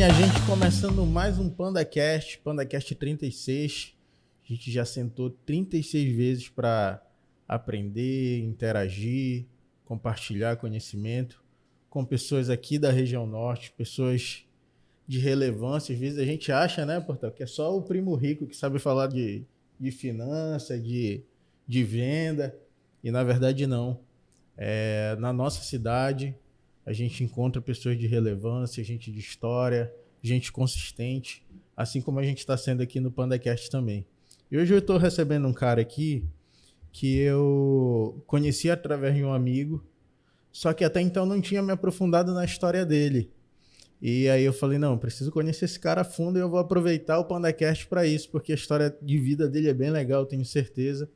minha gente, começando mais um PandaCast, PandaCast 36. A gente já sentou 36 vezes para aprender, interagir, compartilhar conhecimento com pessoas aqui da região norte, pessoas de relevância. Às vezes a gente acha, né, Portal, que é só o primo rico que sabe falar de finança, de venda, e na verdade não. Na nossa cidade, a gente encontra pessoas de relevância, gente de história, gente consistente, assim como a gente está sendo aqui no PandaCast também. E hoje eu estou recebendo um cara aqui que eu conheci através de um amigo, só que até então não tinha me aprofundado na história dele. E aí eu falei, não, preciso conhecer esse cara a fundo e eu vou aproveitar o PandaCast para isso, porque a história de vida dele é bem legal, tenho certeza.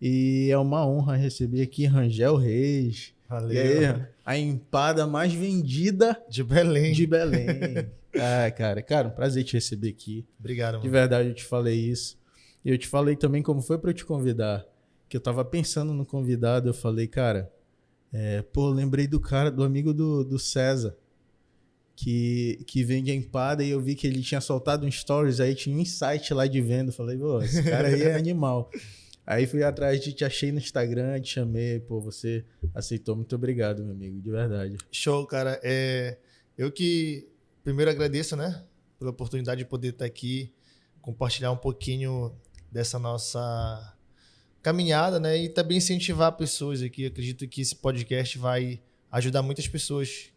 E é uma honra receber aqui Rangel Reis. Valeu. E aí, a empada mais vendida de Belém. Cara, um prazer te receber aqui. Obrigado, mano. De verdade, eu te falei isso. E eu te falei também como foi para eu te convidar. Que eu tava pensando no convidado, eu falei, cara, lembrei do cara, do amigo do César, que vende a empada, e eu vi que ele tinha soltado um stories, aí tinha um insight lá de venda. Eu falei, pô, esse cara aí é animal. Aí fui atrás de te achei no Instagram, te chamei, você aceitou. Muito obrigado, meu amigo, de verdade. Show, cara. Eu que primeiro agradeço, né, pela oportunidade de poder estar aqui, compartilhar um pouquinho dessa nossa caminhada, né, e também incentivar pessoas aqui. Eu acredito que esse podcast vai ajudar muitas pessoas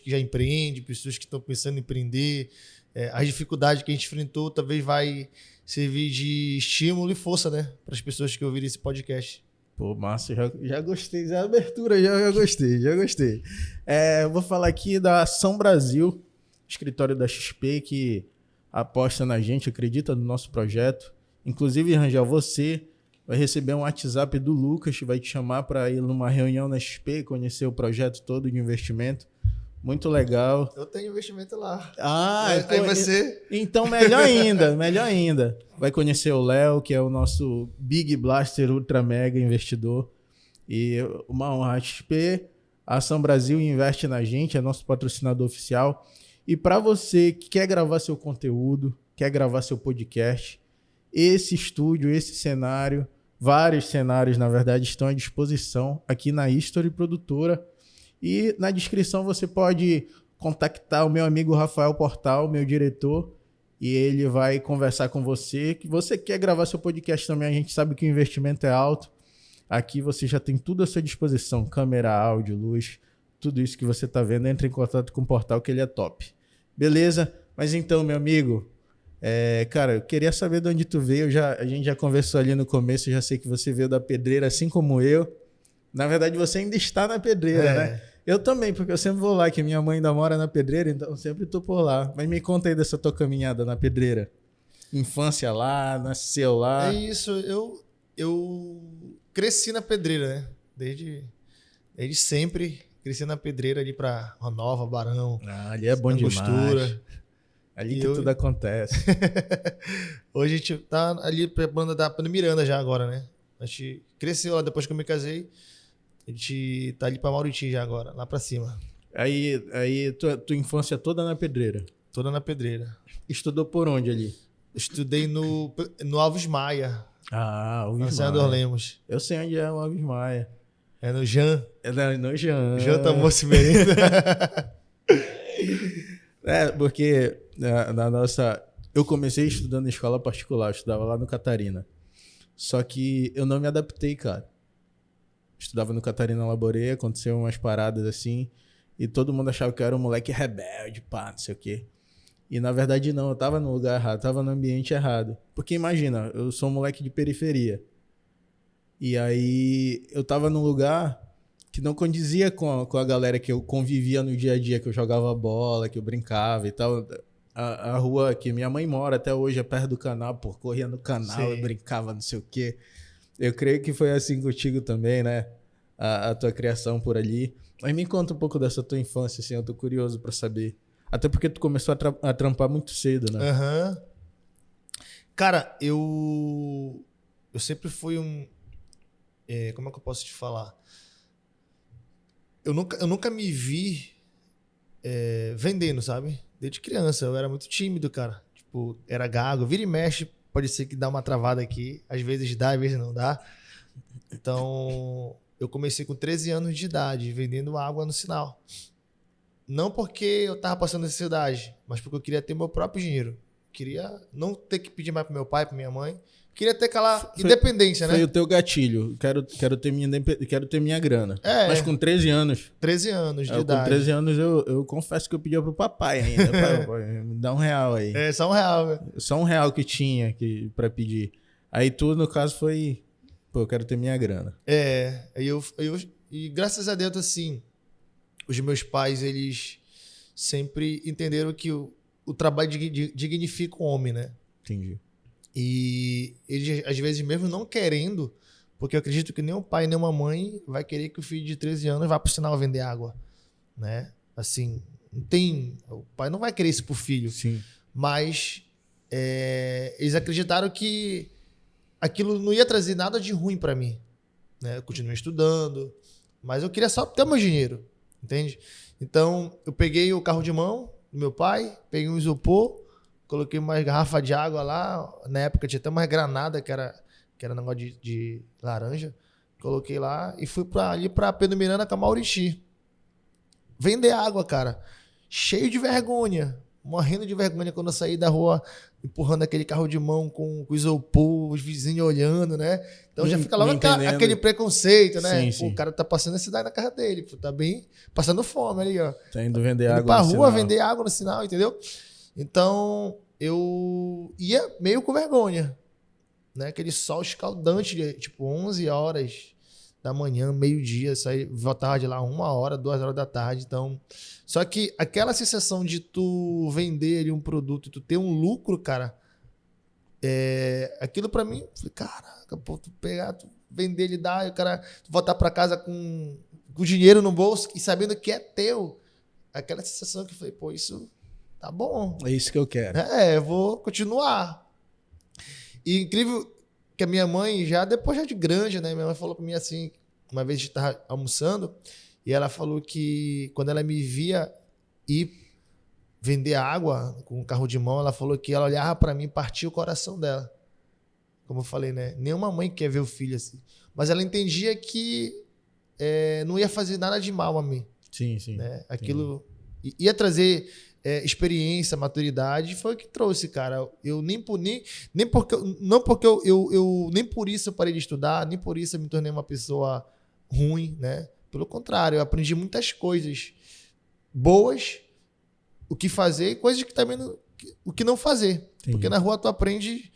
que já empreendem, pessoas que estão pensando em empreender. As dificuldades que a gente enfrentou talvez vai servir de estímulo e força, né, para as pessoas que ouvirem esse podcast. Pô, massa, já gostei da abertura, já gostei. Vou falar aqui da Ação Brasil, escritório da XP, que aposta na gente, acredita no nosso projeto. Inclusive, Rangel, você vai receber um WhatsApp do Lucas, que vai te chamar para ir numa reunião na XP, conhecer o projeto todo de investimento. Muito legal. Eu tenho investimento lá. Aí você... Então, melhor ainda. Vai conhecer o Léo, que é o nosso Big Blaster Ultra Mega investidor. E uma honra. A XP, a Ação Brasil investe na gente, é nosso patrocinador oficial. E para você que quer gravar seu conteúdo, quer gravar seu podcast, esse estúdio, esse cenário, vários cenários, na verdade, estão à disposição aqui na History Produtora. E na descrição você pode contactar o meu amigo Rafael Portal, meu diretor, e ele vai conversar com você. Que você quer gravar seu podcast também, a gente sabe que o investimento é alto. Aqui você já tem tudo à sua disposição, câmera, áudio, luz, tudo isso que você está vendo. Entre em contato com o Portal, que ele é top. Beleza? Mas então, meu amigo, cara, eu queria saber de onde tu veio. A gente já conversou ali no começo, eu já sei que você veio da Pedreira, assim como eu. Na verdade, você ainda está na Pedreira, né? Eu também, porque eu sempre vou lá, que minha mãe ainda mora na Pedreira, então eu sempre tô por lá. Mas me conta aí dessa tua caminhada na Pedreira. Infância lá, nasceu lá. É isso, eu cresci na Pedreira, né? Desde sempre, cresci na Pedreira ali pra Nova, Barão. Ali é bom demais. Angostura. Ali que tudo acontece. Hoje a gente tá ali pra banda da Miranda já agora, né? A gente cresceu lá depois que eu me casei. A gente tá ali pra Mauriti já agora, lá pra cima. Aí tua infância toda na Pedreira? Toda na Pedreira. Estudou por onde ali? Estudei no Alves Maia. Alves Maia. Senador Lemos. Eu sei onde é o Alves Maia. É no Jan. No Jan. Jan Tamoci Merenda. Porque na nossa... Eu comecei estudando em escola particular, eu estudava lá no Catarina. Só que eu não me adaptei, cara. Estudava no Catarina Laboreia, aconteceu umas paradas assim, e todo mundo achava que eu era um moleque rebelde, não sei o quê. E na verdade não, eu tava no lugar errado, tava no ambiente errado. Porque imagina, eu sou um moleque de periferia. E aí eu tava num lugar que não condizia com a galera que eu convivia no dia a dia, que eu jogava bola, que eu brincava e tal. A rua que minha mãe mora até hoje é perto do canal, corria no canal, eu brincava, não sei o quê. Eu creio que foi assim contigo também, né? A tua criação por ali. Mas me conta um pouco dessa tua infância, assim, eu tô curioso pra saber. Até porque tu começou a trampar muito cedo, né? Aham. Cara, eu sempre fui um... como é que eu posso te falar? Eu nunca me vi vendendo, sabe? Desde criança, eu era muito tímido, cara. Tipo, era gago. Vira e mexe, pode ser que dá uma travada aqui. Às vezes dá, às vezes não dá. Então, eu comecei com 13 anos de idade, vendendo água no sinal. Não porque eu tava passando necessidade, mas porque eu queria ter meu próprio dinheiro. Queria não ter que pedir mais pro meu pai, pra minha mãe. Queria ter aquela independência, né? Foi o teu gatilho. Quero ter minha grana. Mas com 13 anos. 13 anos de idade. Com 13 anos eu confesso que eu pedia pro papai ainda. Pai, me dá R$1 aí. Só R$1, né? Só R$1 que tinha pra pedir. Aí tu, no caso, foi... Pô, eu quero ter minha grana. E graças a Deus, assim, os meus pais, eles sempre entenderam que o trabalho dignifica o homem, né? Entendi. E eles, às vezes, mesmo não querendo, porque eu acredito que nem o pai nem uma mãe vai querer que o filho de 13 anos vá pro sinal vender água, né? Assim, não tem... O pai não vai querer isso pro filho. Sim. Mas eles acreditaram que aquilo não ia trazer nada de ruim para mim, né? Eu continuei estudando, mas eu queria só ter meu dinheiro, entende? Então, eu peguei o carro de mão do meu pai, peguei um isopor, coloquei uma garrafa de água lá. Na época tinha até uma granada, que era negócio de laranja. Coloquei lá e fui ali pra Pedro Miranda com a Mauriti. Vender água, cara. Cheio de vergonha. Morrendo de vergonha quando eu saí da rua, empurrando aquele carro de mão com isopor, os vizinhos olhando, né? Então já fica logo aquele preconceito, né? Sim. Pô, o cara tá passando necessidade na casa dele. Pô, tá bem passando fome ali, ó. Tá indo vender água pra no rua sinal. vender água no sinal, entendeu? Então, eu ia meio com vergonha, né? Aquele sol escaldante, tipo 11 horas da manhã, meio-dia, voltava de lá 1 hora, 2 horas da tarde. Então, só que aquela sensação de tu vender ali um produto e tu ter um lucro, cara, aquilo pra mim, falei, caraca, pô, tu pegar, tu vender, ele dá, e o cara tu voltar pra casa com dinheiro no bolso e sabendo que é teu. Aquela sensação que eu falei, pô, isso tá bom. É isso que eu quero. Eu vou continuar. E incrível que a minha mãe, depois de grande, né? Minha mãe falou pra mim assim, uma vez a gente tava almoçando, e ela falou que quando ela me via ir vender água com o carro de mão, ela falou que ela olhava pra mim e partia o coração dela. Como eu falei, né? Nenhuma mãe quer ver o filho assim. Mas ela entendia que não ia fazer nada de mal a mim. Sim. Né? Aquilo ia trazer experiência, maturidade, foi o que trouxe, cara. Eu nem por isso eu parei de estudar, nem por isso eu me tornei uma pessoa ruim, né? Pelo contrário, eu aprendi muitas coisas boas, o que fazer, e coisas que também o que não fazer. Entendi. Porque na rua tu aprende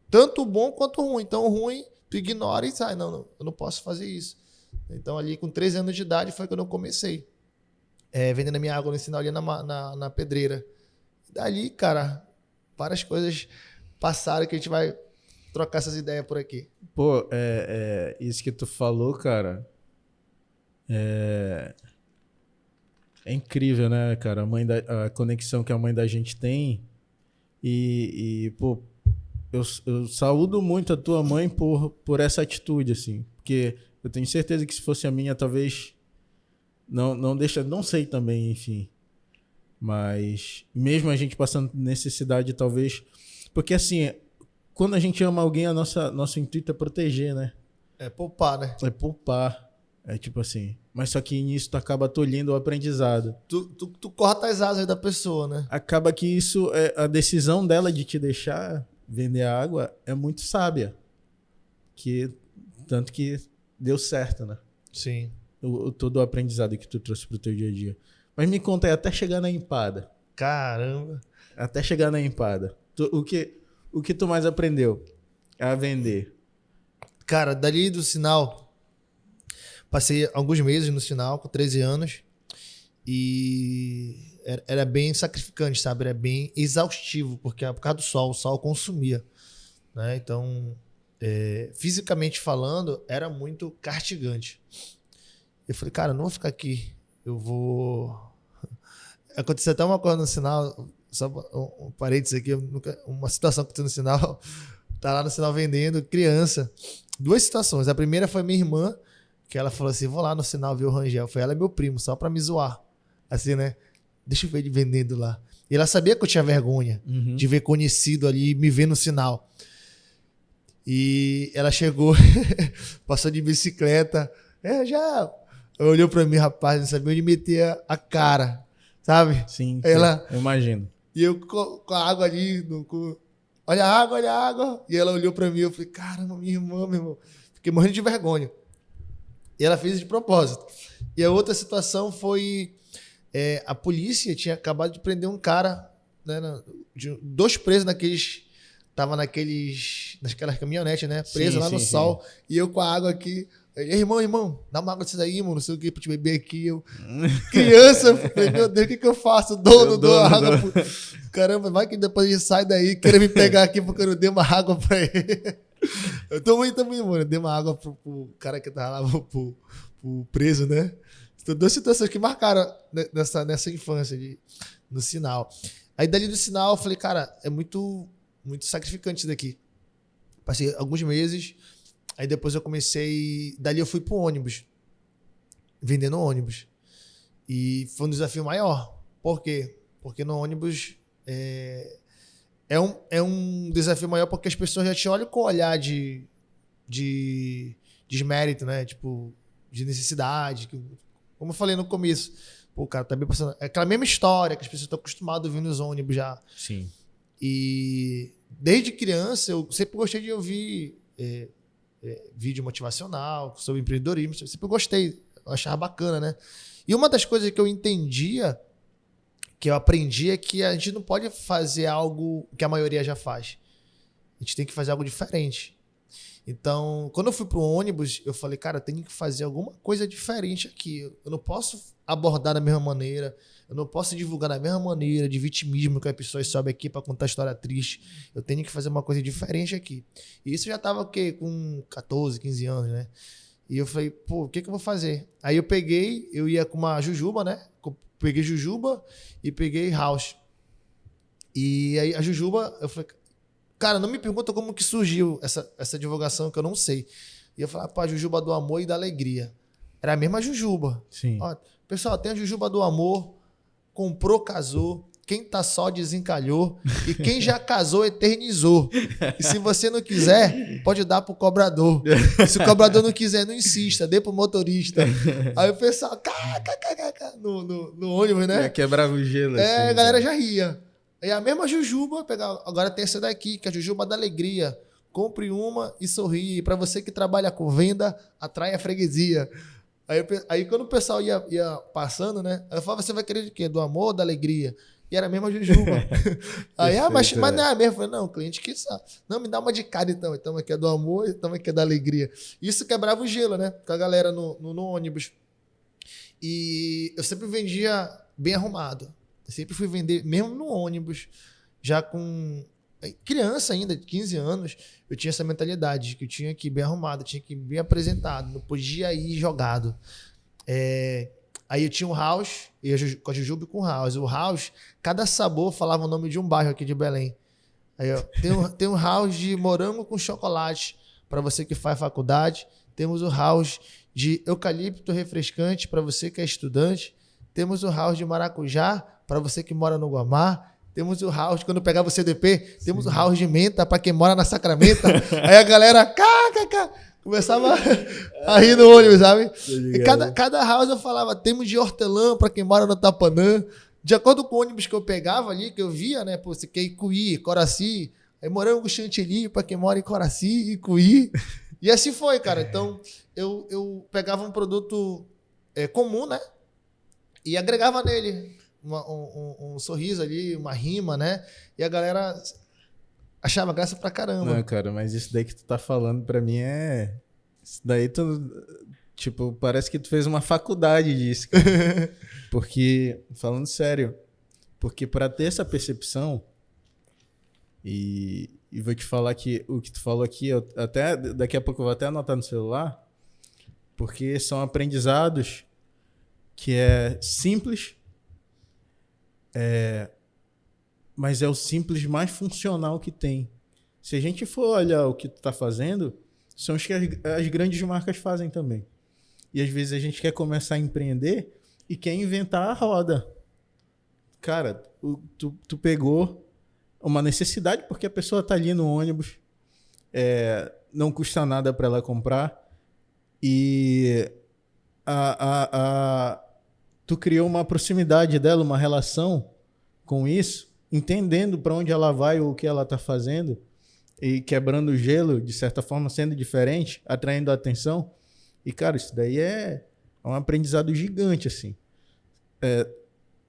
tanto o bom quanto o ruim. Então o ruim tu ignora e sai, não, eu não posso fazer isso. Então ali com 13 anos de idade foi quando eu comecei. Vendendo a minha água no sinal ali na pedreira. Dali, cara, várias coisas passaram que a gente vai trocar essas ideias por aqui. Pô, isso que tu falou, cara, é incrível, né, cara? A conexão que a mãe da gente tem. Pô, eu saúdo muito a tua mãe por essa atitude, assim. Porque eu tenho certeza que se fosse a minha, talvez... Não sei também, enfim. Mas mesmo a gente passando necessidade, talvez... Porque assim, quando a gente ama alguém, nosso intuito é proteger, né? É poupar, né? É poupar. É tipo assim... Mas só que nisso tu acaba tolhindo o aprendizado. Tu corta as asas da pessoa, né? Acaba que isso... a decisão dela de te deixar vender água é muito sábia. Tanto que deu certo, né? Sim. Todo o aprendizado que tu trouxe pro teu dia a dia. Mas me conta aí, até chegar na empada. Caramba. Até chegar na empada. O que tu mais aprendeu a vender? Cara, dali do sinal, passei alguns meses no sinal, com 13 anos. E era bem sacrificante, sabe? Era bem exaustivo, porque por causa do sol, o sol consumia. Né? Então, fisicamente falando, era muito castigante. Eu falei, cara, eu não vou ficar aqui. Eu vou... Aconteceu até uma coisa no sinal, só um parênteses aqui, uma situação que aconteceu no sinal, tá lá no sinal vendendo, criança. 2 situações. A primeira foi minha irmã, que ela falou assim, vou lá no sinal ver o Rangel. Foi ela e meu primo, só pra me zoar. Assim, né? Deixa eu ver ele vendendo lá. E ela sabia que eu tinha vergonha de ver conhecido ali, me ver no sinal. E ela chegou, passou de bicicleta. Já olhou pra mim, rapaz, não sabia onde meter a cara, sabe? Sim, ela, eu imagino. E eu com a água ali, olha a água, olha a água. E ela olhou pra mim, eu falei, caramba, minha irmã, meu irmão. Fiquei morrendo de vergonha. E ela fez de propósito. E a outra situação foi, a polícia tinha acabado de prender um cara, né, 2 presos tava naquelas caminhonetes, né? Preso lá no sol. Sim. E eu com a água aqui. Irmão, dá uma água disso aí, mano. Não sei o que pra te beber aqui. Eu, criança, falei, meu Deus, o que eu faço? Dou água. Caramba, vai que depois ele sai daí, querer me pegar aqui porque eu não dei uma água pra ele. Eu também, mano. Eu dei uma água pro cara que tava lá, pro preso, né? Então, 2 situações que marcaram nessa infância no sinal. Aí dali do sinal eu falei, cara, é muito sacrificante isso daqui. Passei alguns meses, aí depois eu comecei... Dali eu fui pro ônibus, vendendo ônibus. E foi um desafio maior. Por quê? Porque no ônibus é um desafio maior porque as pessoas já te olham com olhar de desmérito, né? Tipo, de necessidade. Como eu falei no começo, pô, cara, tá bem passando... É aquela mesma história que as pessoas estão acostumadas a ouvir nos ônibus já. Sim. E desde criança eu sempre gostei de ouvir vídeo motivacional sobre empreendedorismo. Eu sempre gostei, eu achava bacana, né? E uma das coisas que eu entendia, que eu aprendi, é que a gente não pode fazer algo que a maioria já faz. A gente tem que fazer algo diferente. Então, quando eu fui pro ônibus, eu falei, cara, eu tenho que fazer alguma coisa diferente aqui. Eu não posso abordar da mesma maneira, eu não posso divulgar da mesma maneira, de vitimismo, que as pessoas sobem aqui para contar história triste. Eu tenho que fazer uma coisa diferente aqui. E isso já tava o quê? Com 14, 15 anos, né? E eu falei, pô, o que eu vou fazer? Aí eu ia com uma jujuba, né? Peguei jujuba e peguei house. E aí a jujuba, eu falei, cara, não me pergunta como que surgiu essa divulgação, que eu não sei. E eu falei, pá, jujuba do amor e da alegria. Era a mesma jujuba. Sim. Ó, pessoal, tem a jujuba do amor, comprou, casou. Quem tá só desencalhou. E quem já casou, eternizou. E se você não quiser, pode dar pro cobrador. Se o cobrador não quiser, não insista, dê pro motorista. Aí o pessoal, no ônibus, né? Quebrava o gelo. Assim, a galera já ria. Aí a mesma jujuba, agora tem essa daqui, que é a jujuba da alegria. Compre uma e sorri. E para você que trabalha com venda, atrai a freguesia. Aí quando o pessoal ia passando, né? Eu falava, você vai querer de quê? Do amor ou da alegria? E era a mesma jujuba. Aí, mas não é mesmo? Eu falei, não, o cliente que sabe. Não, me dá uma de cada então. Então aqui é do amor, então aqui é da alegria. Isso quebrava o gelo, né? Com a galera no ônibus. E eu sempre vendia bem arrumado. Eu sempre fui vender, mesmo no ônibus, já com criança ainda, de 15 anos, eu tinha essa mentalidade de que eu tinha que ir bem arrumado, tinha que ir bem apresentado, não podia ir jogado. Aí eu tinha um house, com a jujuba e com o house. O house, cada sabor falava o nome de um bairro aqui de Belém. Aí, ó, tem um house de morango com chocolate, para você que faz faculdade. Temos o house de eucalipto refrescante, para você que é estudante. Temos o house de maracujá, para você que mora no Guamá. Temos o house, quando pegava o CDP, temos o house de menta, para quem mora na Sacramento. Aí a galera começava a rir no ônibus, sabe? E cada house eu falava, temos de hortelã, para quem mora no Tapanã. De acordo com o ônibus que eu pegava ali, que eu via, né? Pô, você quer Icuí, Coraci. Aí morango chantilly, para quem mora em Coraci, Icuí. E assim foi, cara. Então, eu pegava um produto comum, né? E agregava nele um sorriso ali, uma rima, né? E a galera achava graça pra caramba. Não, cara, mas isso daí que tu tá falando pra mim é... Isso daí tu... Tipo, parece que tu fez uma faculdade disso, cara. Porque, falando sério, porque pra ter essa percepção, e vou te falar que o que tu falou aqui, até daqui a pouco eu vou até anotar no celular, porque são aprendizados que é simples, mas é o simples mais funcional que tem. Se a gente for olhar o que tu tá fazendo, são os que as grandes marcas fazem também. E às vezes a gente quer começar a empreender e quer inventar a roda. Cara, tu pegou uma necessidade, porque a pessoa tá ali no ônibus, não custa nada para ela comprar, e tu criou uma proximidade dela, uma relação com isso, entendendo para onde ela vai ou o que ela tá fazendo, e quebrando o gelo, de certa forma, sendo diferente, atraindo a atenção. E, cara, isso daí é um aprendizado gigante, assim.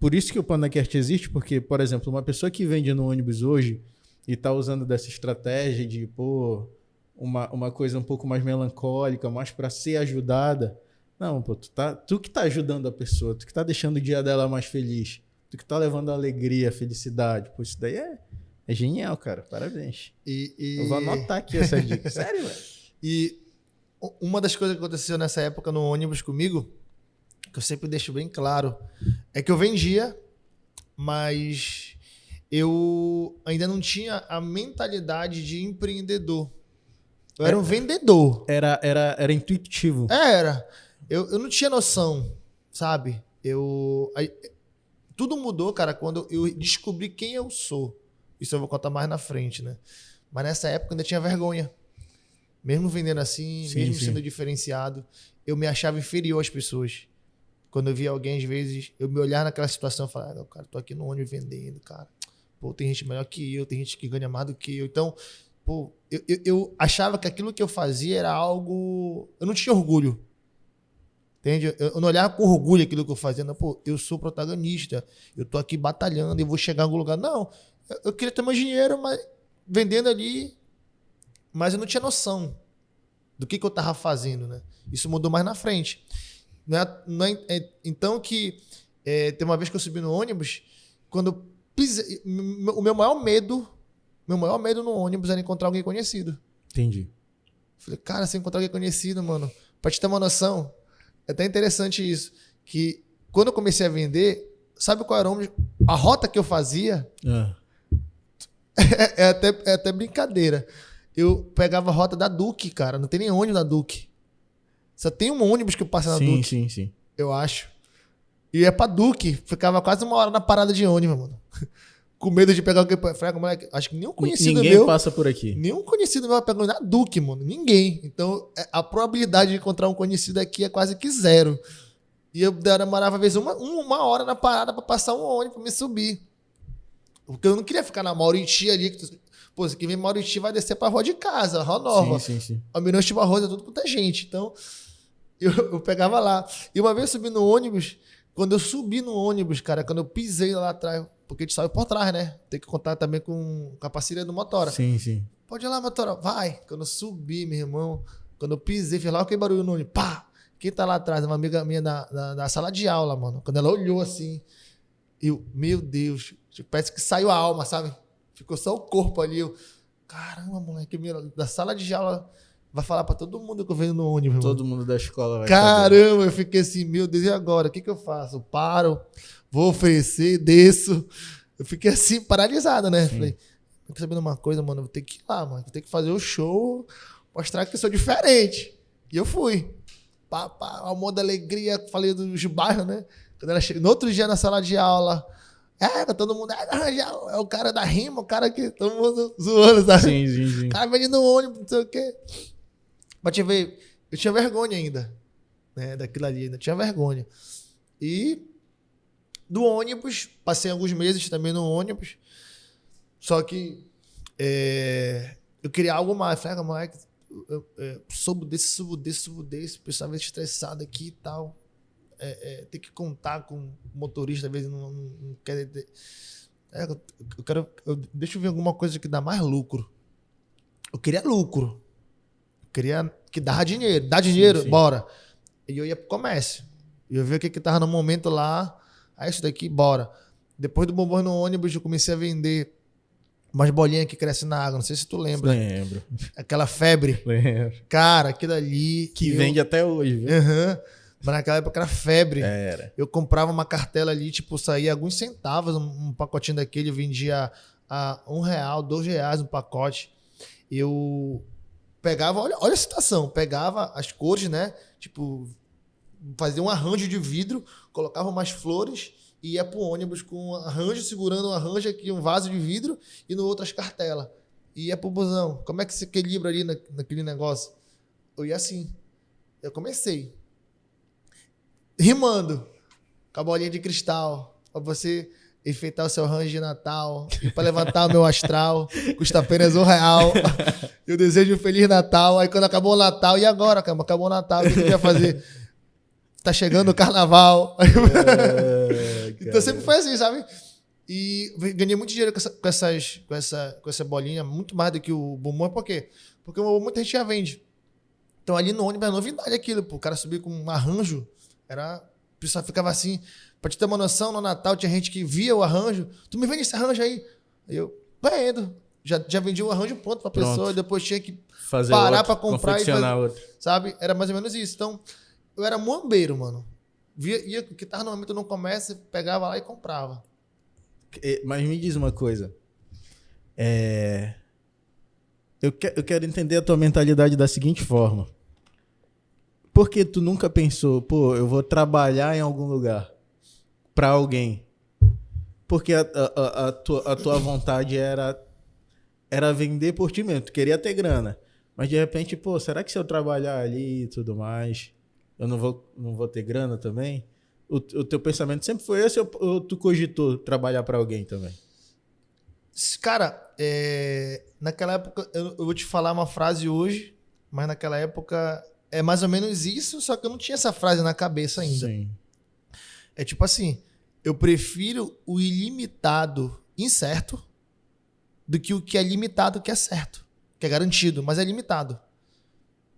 Por isso que o PandaCast existe, porque, por exemplo, uma pessoa que vende no ônibus hoje e tá usando dessa estratégia de, uma coisa um pouco mais melancólica, mais para ser ajudada. Não, tu que tá ajudando a pessoa, tu que tá deixando o dia dela mais feliz, tu que tá levando alegria, felicidade. Pô, isso daí é genial, cara. Parabéns. Eu vou anotar aqui essa dica. Sério, velho. E uma das coisas que aconteceu nessa época no ônibus comigo, que eu sempre deixo bem claro, é que eu vendia, mas eu ainda não tinha a mentalidade de empreendedor. Eu era um vendedor. Era intuitivo. Era. Eu não tinha noção, sabe? Tudo mudou, cara, quando eu descobri quem eu sou. Isso eu vou contar mais na frente, né? Mas nessa época eu ainda tinha vergonha. Mesmo vendendo assim, mesmo sendo diferenciado, eu me achava inferior às pessoas. Quando eu via alguém, às vezes, eu me olhar naquela situação e falava, cara, tô aqui no ônibus vendendo, cara. Pô, tem gente melhor que eu, tem gente que ganha mais do que eu. Então, pô, eu achava que aquilo que eu fazia era algo... Eu não tinha orgulho. Entende? Eu não olhava com orgulho aquilo que eu fazia. Não, pô, eu sou protagonista. Eu tô aqui batalhando e vou chegar em algum lugar. Não, eu queria ter mais dinheiro, mas vendendo ali... Mas eu não tinha noção do que eu tava fazendo, né? Isso mudou mais na frente. Então que... tem uma vez que eu subi no ônibus, quando eu pisei... O meu maior medo no ônibus era encontrar alguém conhecido. Entendi. Falei, cara, se eu encontrar alguém conhecido, mano, pra te ter uma noção, é até interessante isso, que quando eu comecei a vender, sabe qual era a rota que eu fazia? É até brincadeira. Eu pegava a rota da Duque, cara, não tem nem ônibus da Duque. Só tem um ônibus que passa na Duque. Sim. Eu acho. E é pra Duque, ficava quase uma hora na parada de ônibus, mano. Com medo de pegar alguém. Falei, moleque, acho que nenhum conhecido Ninguém meu passa por aqui. Nenhum conhecido meu vai pegar na Duque, mano. Ninguém. Então, a probabilidade de encontrar um conhecido aqui é quase que zero. E eu demorava, às vezes, uma hora na parada pra passar um ônibus pra me subir. Porque eu não queria ficar na Mauriti ali. Pô, se quem vem Mauriti vai descer pra rua de casa, Rua Nova. Sim. Almirante Barroso, é tudo quanto é gente. Então, eu pegava lá. E uma vez eu subi no ônibus, quando eu subi no ônibus, cara, quando eu pisei lá atrás, porque a gente saiu por trás, né? Tem que contar também com a parceria do Motora. Sim. Pode ir lá, Motora. Vai. Quando eu subi, meu irmão, quando eu pisei, fiz lá o que barulho no ônibus. Pá! Quem tá lá atrás? Uma amiga minha da sala de aula, mano. Quando ela olhou assim, meu Deus, parece que saiu a alma, sabe? Ficou só o corpo ali. Caramba, moleque, da sala de aula vai falar pra todo mundo que eu venho no ônibus. Todo mundo da escola vai Caramba, saber. Eu fiquei assim, meu Deus, e agora? O que eu faço? Eu paro, vou oferecer, desço. Eu fiquei assim, paralisado, né? Sim. Falei, tô sabendo uma coisa, mano, eu vou ter que ir lá, mano. Vou ter que fazer o show, mostrar que eu sou diferente. E eu fui. Amor da alegria, falei dos bairros, né? Quando ela chega, no outro dia na sala de aula, todo mundo, é o cara da rima, o cara que todo mundo zoando, sabe? Sim. O cara vem no ônibus, não sei o quê. Mas eu tinha vergonha ainda, né? Daquilo ali, ainda tinha vergonha. E do ônibus, passei alguns meses também no ônibus, só que eu queria algo mais. Falei, moleque, subo desse, o pessoal vai estressado aqui e tal. Tem que contar com o motorista, às vezes não quer... deixa eu ver alguma coisa que dá mais lucro. Eu queria lucro. Eu queria que dava dinheiro. Dá dinheiro? Sim. Bora. E eu ia pro comércio. E eu vi o que tava no momento lá. Isso daqui, bora. Depois do bombom no ônibus, eu comecei a vender umas bolinhas que crescem na água. Não sei se tu lembra. Lembro. Aquela febre. Lembro. Cara, aquilo ali... Que vende até hoje, viu? Mas naquela época era febre. Era. Eu comprava uma cartela ali, tipo, saía alguns centavos, um pacotinho daquele, eu vendia a R$1, R$2 um pacote. Eu pegava, olha a situação, pegava as cores, né? Tipo, fazia um arranjo de vidro, colocava umas flores e ia pro ônibus com um arranjo, segurando um arranjo aqui, um vaso de vidro, e no outro as cartelas. E ia pro busão. Como é que se equilibra ali naquele negócio? Eu ia assim. Eu comecei. Rimando. Com a bolinha de cristal. Pra você enfeitar o seu arranjo de Natal. E pra levantar o meu astral. Custa apenas R$1. Eu desejo um Feliz Natal. Aí quando acabou o Natal, e agora, cara? Acabou o Natal, o que eu ia fazer? Tá chegando o Carnaval. Então sempre foi assim, sabe? E ganhei muito dinheiro com essa bolinha, muito mais do que o bombom. Por quê? Porque o bombom muita gente já vende. Então ali no ônibus é novidade aquilo, pô. O cara subir com um arranjo, o pessoal ficava assim. Pra te ter uma noção, no Natal tinha gente que via o arranjo. Tu me vende esse arranjo aí? Aí eu, vendo. Já vendi o arranjo pronto pra pessoa, e depois tinha que parar pra comprar e fazer outro. Sabe? Era mais ou menos isso. Então, eu era muambeiro, mano. Ia que tava no momento no comércio, pegava lá e comprava. Mas me diz uma coisa. Eu quero entender a tua mentalidade da seguinte forma. Por que tu nunca pensou, pô, eu vou trabalhar em algum lugar pra alguém? Porque a tua vontade era vender por ti mesmo. Tu queria ter grana. Mas de repente, pô, será que se eu trabalhar ali e tudo mais, eu não vou ter grana também? O teu pensamento sempre foi esse ou tu cogitou trabalhar para alguém também? Cara, naquela época, eu vou te falar uma frase hoje, mas naquela época é mais ou menos isso, só que eu não tinha essa frase na cabeça ainda. Sim. É tipo assim, eu prefiro o ilimitado incerto do que o que é limitado que é certo, que é garantido, mas é limitado.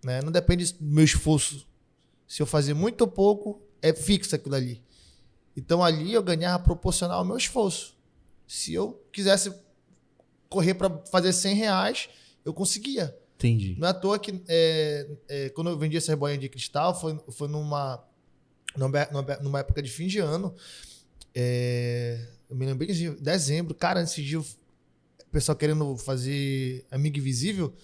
Né? Não depende do meu esforço. Se eu fazer muito ou pouco, é fixo aquilo ali. Então ali eu ganhava proporcional ao meu esforço. Se eu quisesse correr para fazer R$100, eu conseguia. Entendi. Não é à toa que quando eu vendi essa bolinha de cristal, foi numa época de fim de ano. Eu me lembrei de dezembro. Cara, nesse dia, o pessoal querendo fazer Amigo Invisível,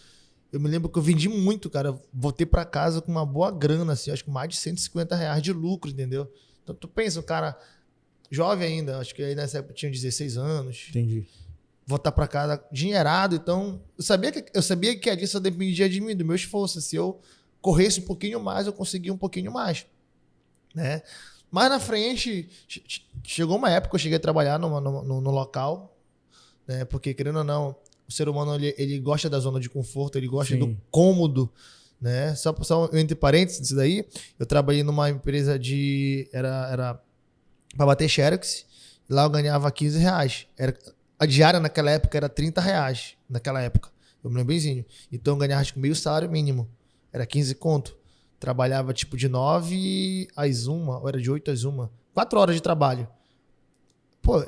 eu me lembro que eu vendi muito, cara. Voltei pra casa com uma boa grana, assim, acho que mais de R$150 de lucro, entendeu? Então tu pensa, um cara jovem ainda, acho que aí nessa época tinha 16 anos. Entendi. Voltar pra casa dinheirado, então eu sabia que ali só dependia de mim, do meu esforço. Se eu corresse um pouquinho mais, eu conseguia um pouquinho mais, né? Mas na frente, chegou uma época que eu cheguei a trabalhar no local, né? Porque, querendo ou não, o ser humano ele gosta da zona de conforto, ele gosta do cômodo, né? Só entre parênteses, isso daí, eu trabalhei numa empresa era para bater xerox, e lá eu ganhava R$15. A diária naquela época era R$30, naquela época, eu me lembro benzinho. Então eu ganhava acho que meio salário mínimo, era 15 conto. Trabalhava tipo de 9 às 1, ou era de 8 às 1. 4 horas de trabalho. Pô,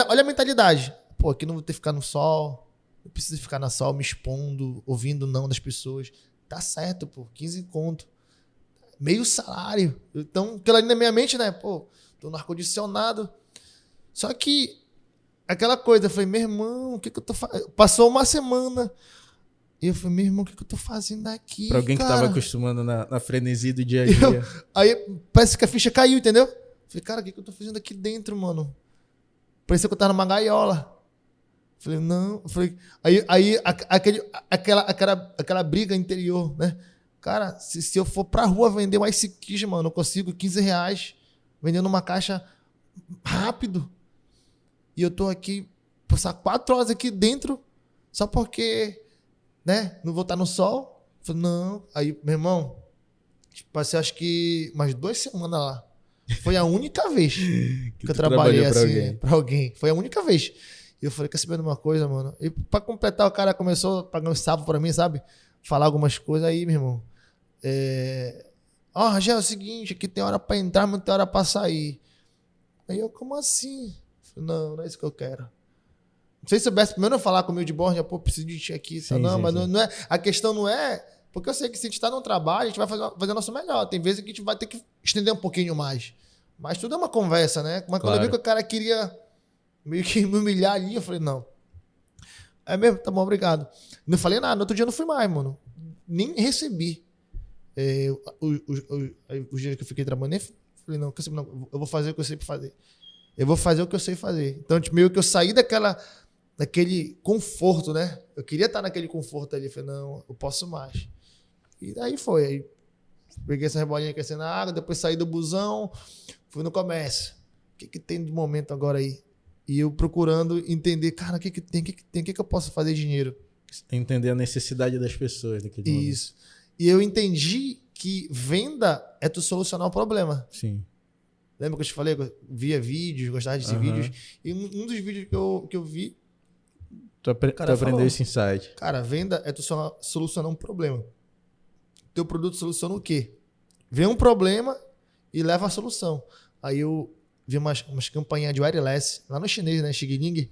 olha a mentalidade. Pô, aqui não vou ter que ficar no sol, não preciso ficar no sol me expondo, ouvindo não das pessoas. Tá certo, pô, 15 conto. Meio salário. Então, aquilo ali na minha mente, né? Pô, tô no ar-condicionado. Só que, aquela coisa, eu falei, meu irmão, o que eu tô fazendo? Passou uma semana. E eu falei, meu irmão, o que eu tô fazendo aqui, pra alguém cara? Que tava acostumando na frenesi do dia a dia. Aí, parece que a ficha caiu, entendeu? Eu falei, cara, o que eu tô fazendo aqui dentro, mano? Parecia que eu tava numa gaiola. Falei, não. Falei, aí aquela briga interior, né? Cara, se eu for pra rua vender um Ice Kiss, mano, eu consigo R$15 vendendo uma caixa rápido. E eu tô aqui, passar 4 horas aqui dentro, só porque, né? Não vou estar no sol. Falei, não. Aí, meu irmão, passei acho que umas 2 semanas lá. Foi a única vez que eu trabalhei assim pra alguém. Foi a única vez. E eu falei, quer saber de uma coisa, mano? E pra completar, o cara começou a pagar um salvo pra mim, sabe? Falar algumas coisas aí, meu irmão. Rangel, é o seguinte, aqui tem hora pra entrar, mas tem hora pra sair. Aí eu, como assim? Falei, não é isso que eu quero. Não sei se soubesse, primeiro eu falar com o meu de bordo, pô, preciso de ti aqui. Sim, não, sim, mas sim. Não é. A questão não é. Porque eu sei que se a gente tá num trabalho, a gente vai fazer o nosso melhor. Tem vezes que a gente vai ter que estender um pouquinho mais. Mas tudo é uma conversa, né? Mas quando eu vi que o cara queria meio que me humilhar ali, eu falei, não. É mesmo? Tá bom, obrigado. Não falei nada. No outro dia eu não fui mais, mano. Nem recebi. Os dias que eu fiquei trabalhando, nem Falei, não, eu vou fazer o que eu sei fazer. Eu vou fazer o que eu sei fazer. Então, tipo, meio que eu saí daquele conforto, né? Eu queria estar naquele conforto ali. Falei, não, eu posso mais. E daí foi. Aí peguei essa rebolinha aquecendo na água, depois saí do busão, fui no comércio. O que tem de momento agora aí? E eu procurando entender, cara, o que tem, o que eu posso fazer dinheiro? Entender a necessidade das pessoas daquele momento. Isso. E eu entendi que venda é tu solucionar o problema. Sim. Lembra que eu te falei? Eu via vídeos, gostava de vídeos. E um dos vídeos que eu vi... Tu aprendeu esse insight. Cara, venda é tu solucionar um problema. Teu produto soluciona o quê? Vê um problema e leva a solução. Aí eu vi umas campanhas de wireless, lá no chinês, né? Xigning.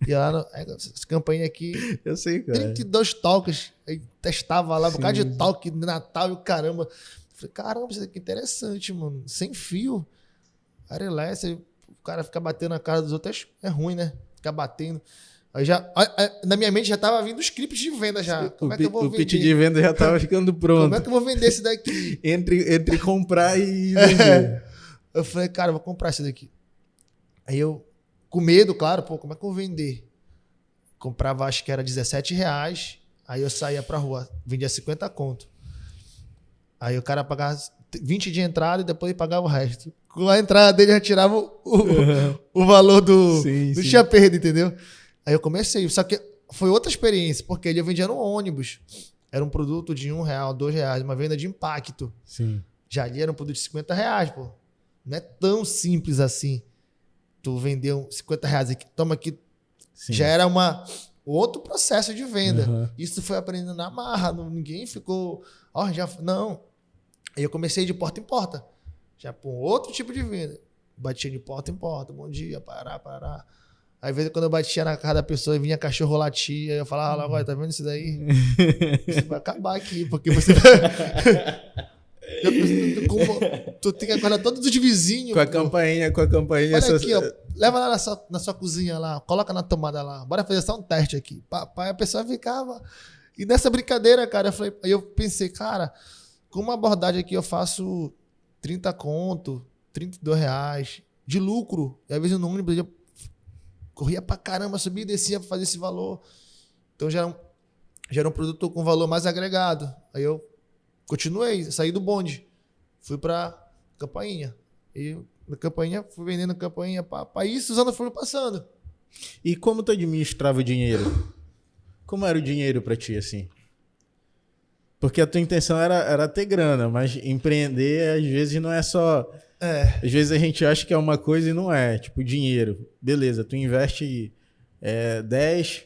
E lá, essa campanha aqui... Eu sei, cara. 32 toques. Aí testava lá, um bocado de toque de Natal e o caramba. Falei, caramba, isso aqui é interessante, mano. Sem fio. Wireless, aí o cara fica batendo na cara dos outros, é ruim, né? Ficar batendo. Aí já, na minha mente já tava vindo os scripts de venda já. Como é que eu vou vender? O pitch de venda já tava ficando pronto. Como é que eu vou vender esse daqui? entre comprar e vender. Eu falei, cara, eu vou comprar esse daqui. Aí eu, com medo, claro, pô, como é que eu vou vender? Comprava, acho que era R$17. Aí eu saía pra rua, vendia 50 conto. Aí o cara pagava 20 de entrada e depois pagava o resto. Com a entrada dele já tirava o valor do tinha perda, entendeu? Aí eu comecei, só que foi outra experiência, porque ele eu vendia no ônibus. Era um produto de R$1, R$2, uma venda de impacto. Sim. Já ali era um produto de R$50, pô. Não é tão simples assim. Tu vendeu R$50 aqui, toma aqui. Sim. Já era outro processo de venda. Isso foi aprendendo na marra, ninguém ficou... Não. Aí eu comecei de porta em porta. Já por outro tipo de venda. Batia de porta em porta. Bom dia, parar. Aí, às vezes, quando eu batia na casa da pessoa, vinha cachorro latir. Aí eu falava, olha, tá vendo isso daí? Isso vai acabar aqui, porque você tu tem que acordar todos os vizinhos. Com a campainha. Olha aqui, ó. Leva lá na sua cozinha lá. Coloca na tomada lá. Bora fazer só um teste aqui. Papai, a pessoa ficava... E nessa brincadeira, cara, aí eu pensei, cara, com uma abordagem aqui eu faço 30 conto, R$32 de lucro. E às vezes no ônibus eu corria pra caramba, subia e descia pra fazer esse valor. Então já era um produto com valor mais agregado. Aí eu continuei, saí do bonde. Fui pra campainha. E na campainha, fui vendendo campainha pra isso, os anos foram passando. E como tu administrava o dinheiro? Como era o dinheiro pra ti, assim? Porque a tua intenção era ter grana, mas empreender, às vezes, não é só... Às vezes a gente acha que é uma coisa e não é. Tipo, dinheiro. Beleza, tu investe 10,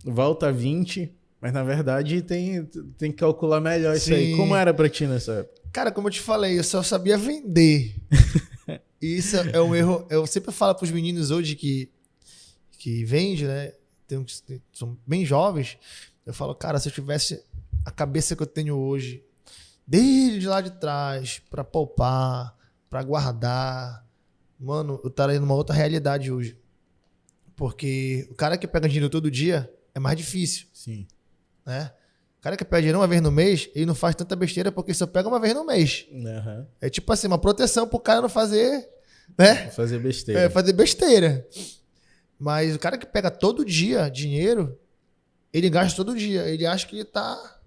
volta 20, mas na verdade tem que calcular melhor isso aí. Como era pra ti nessa época? Cara, como eu te falei, eu só sabia vender. E isso é um erro. Eu sempre falo pros meninos hoje que vendem, né? São bem jovens. Eu falo, cara, se eu tivesse a cabeça que eu tenho hoje, desde lá de trás, pra poupar, pra guardar, mano, eu estaria numa outra realidade hoje. Porque o cara que pega dinheiro todo dia é mais difícil. Sim. Né? O cara que pega dinheiro uma vez no mês, ele não faz tanta besteira porque só pega uma vez no mês. É tipo assim, uma proteção pro cara não fazer, né? Fazer besteira. Fazer besteira. Mas o cara que pega todo dia dinheiro, ele gasta todo dia. Ele acha que ele tá...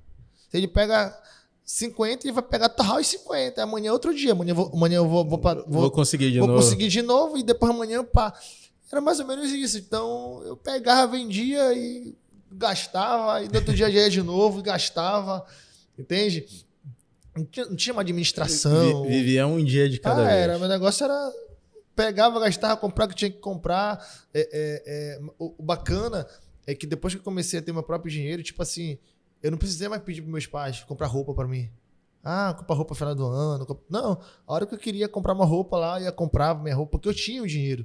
Se ele pega 50, ele vai pegar torral e 50. Amanhã é outro dia. Amanhã eu vou conseguir de novo. Vou conseguir de novo e depois amanhã, pá. Era mais ou menos isso. Então, eu pegava, vendia e gastava. E no outro dia já ia de novo e gastava. Entende? Não tinha uma administração. Vivia um dia de cada vez. Meu negócio era... Pegava, gastava, comprava o que tinha que comprar. O bacana é que depois que eu comecei a ter meu próprio dinheiro, tipo assim, eu não precisei mais pedir para meus pais comprar roupa para mim. Comprar roupa no final do ano. Não, a hora que eu queria comprar uma roupa lá, eu ia comprar minha roupa, porque eu tinha o dinheiro.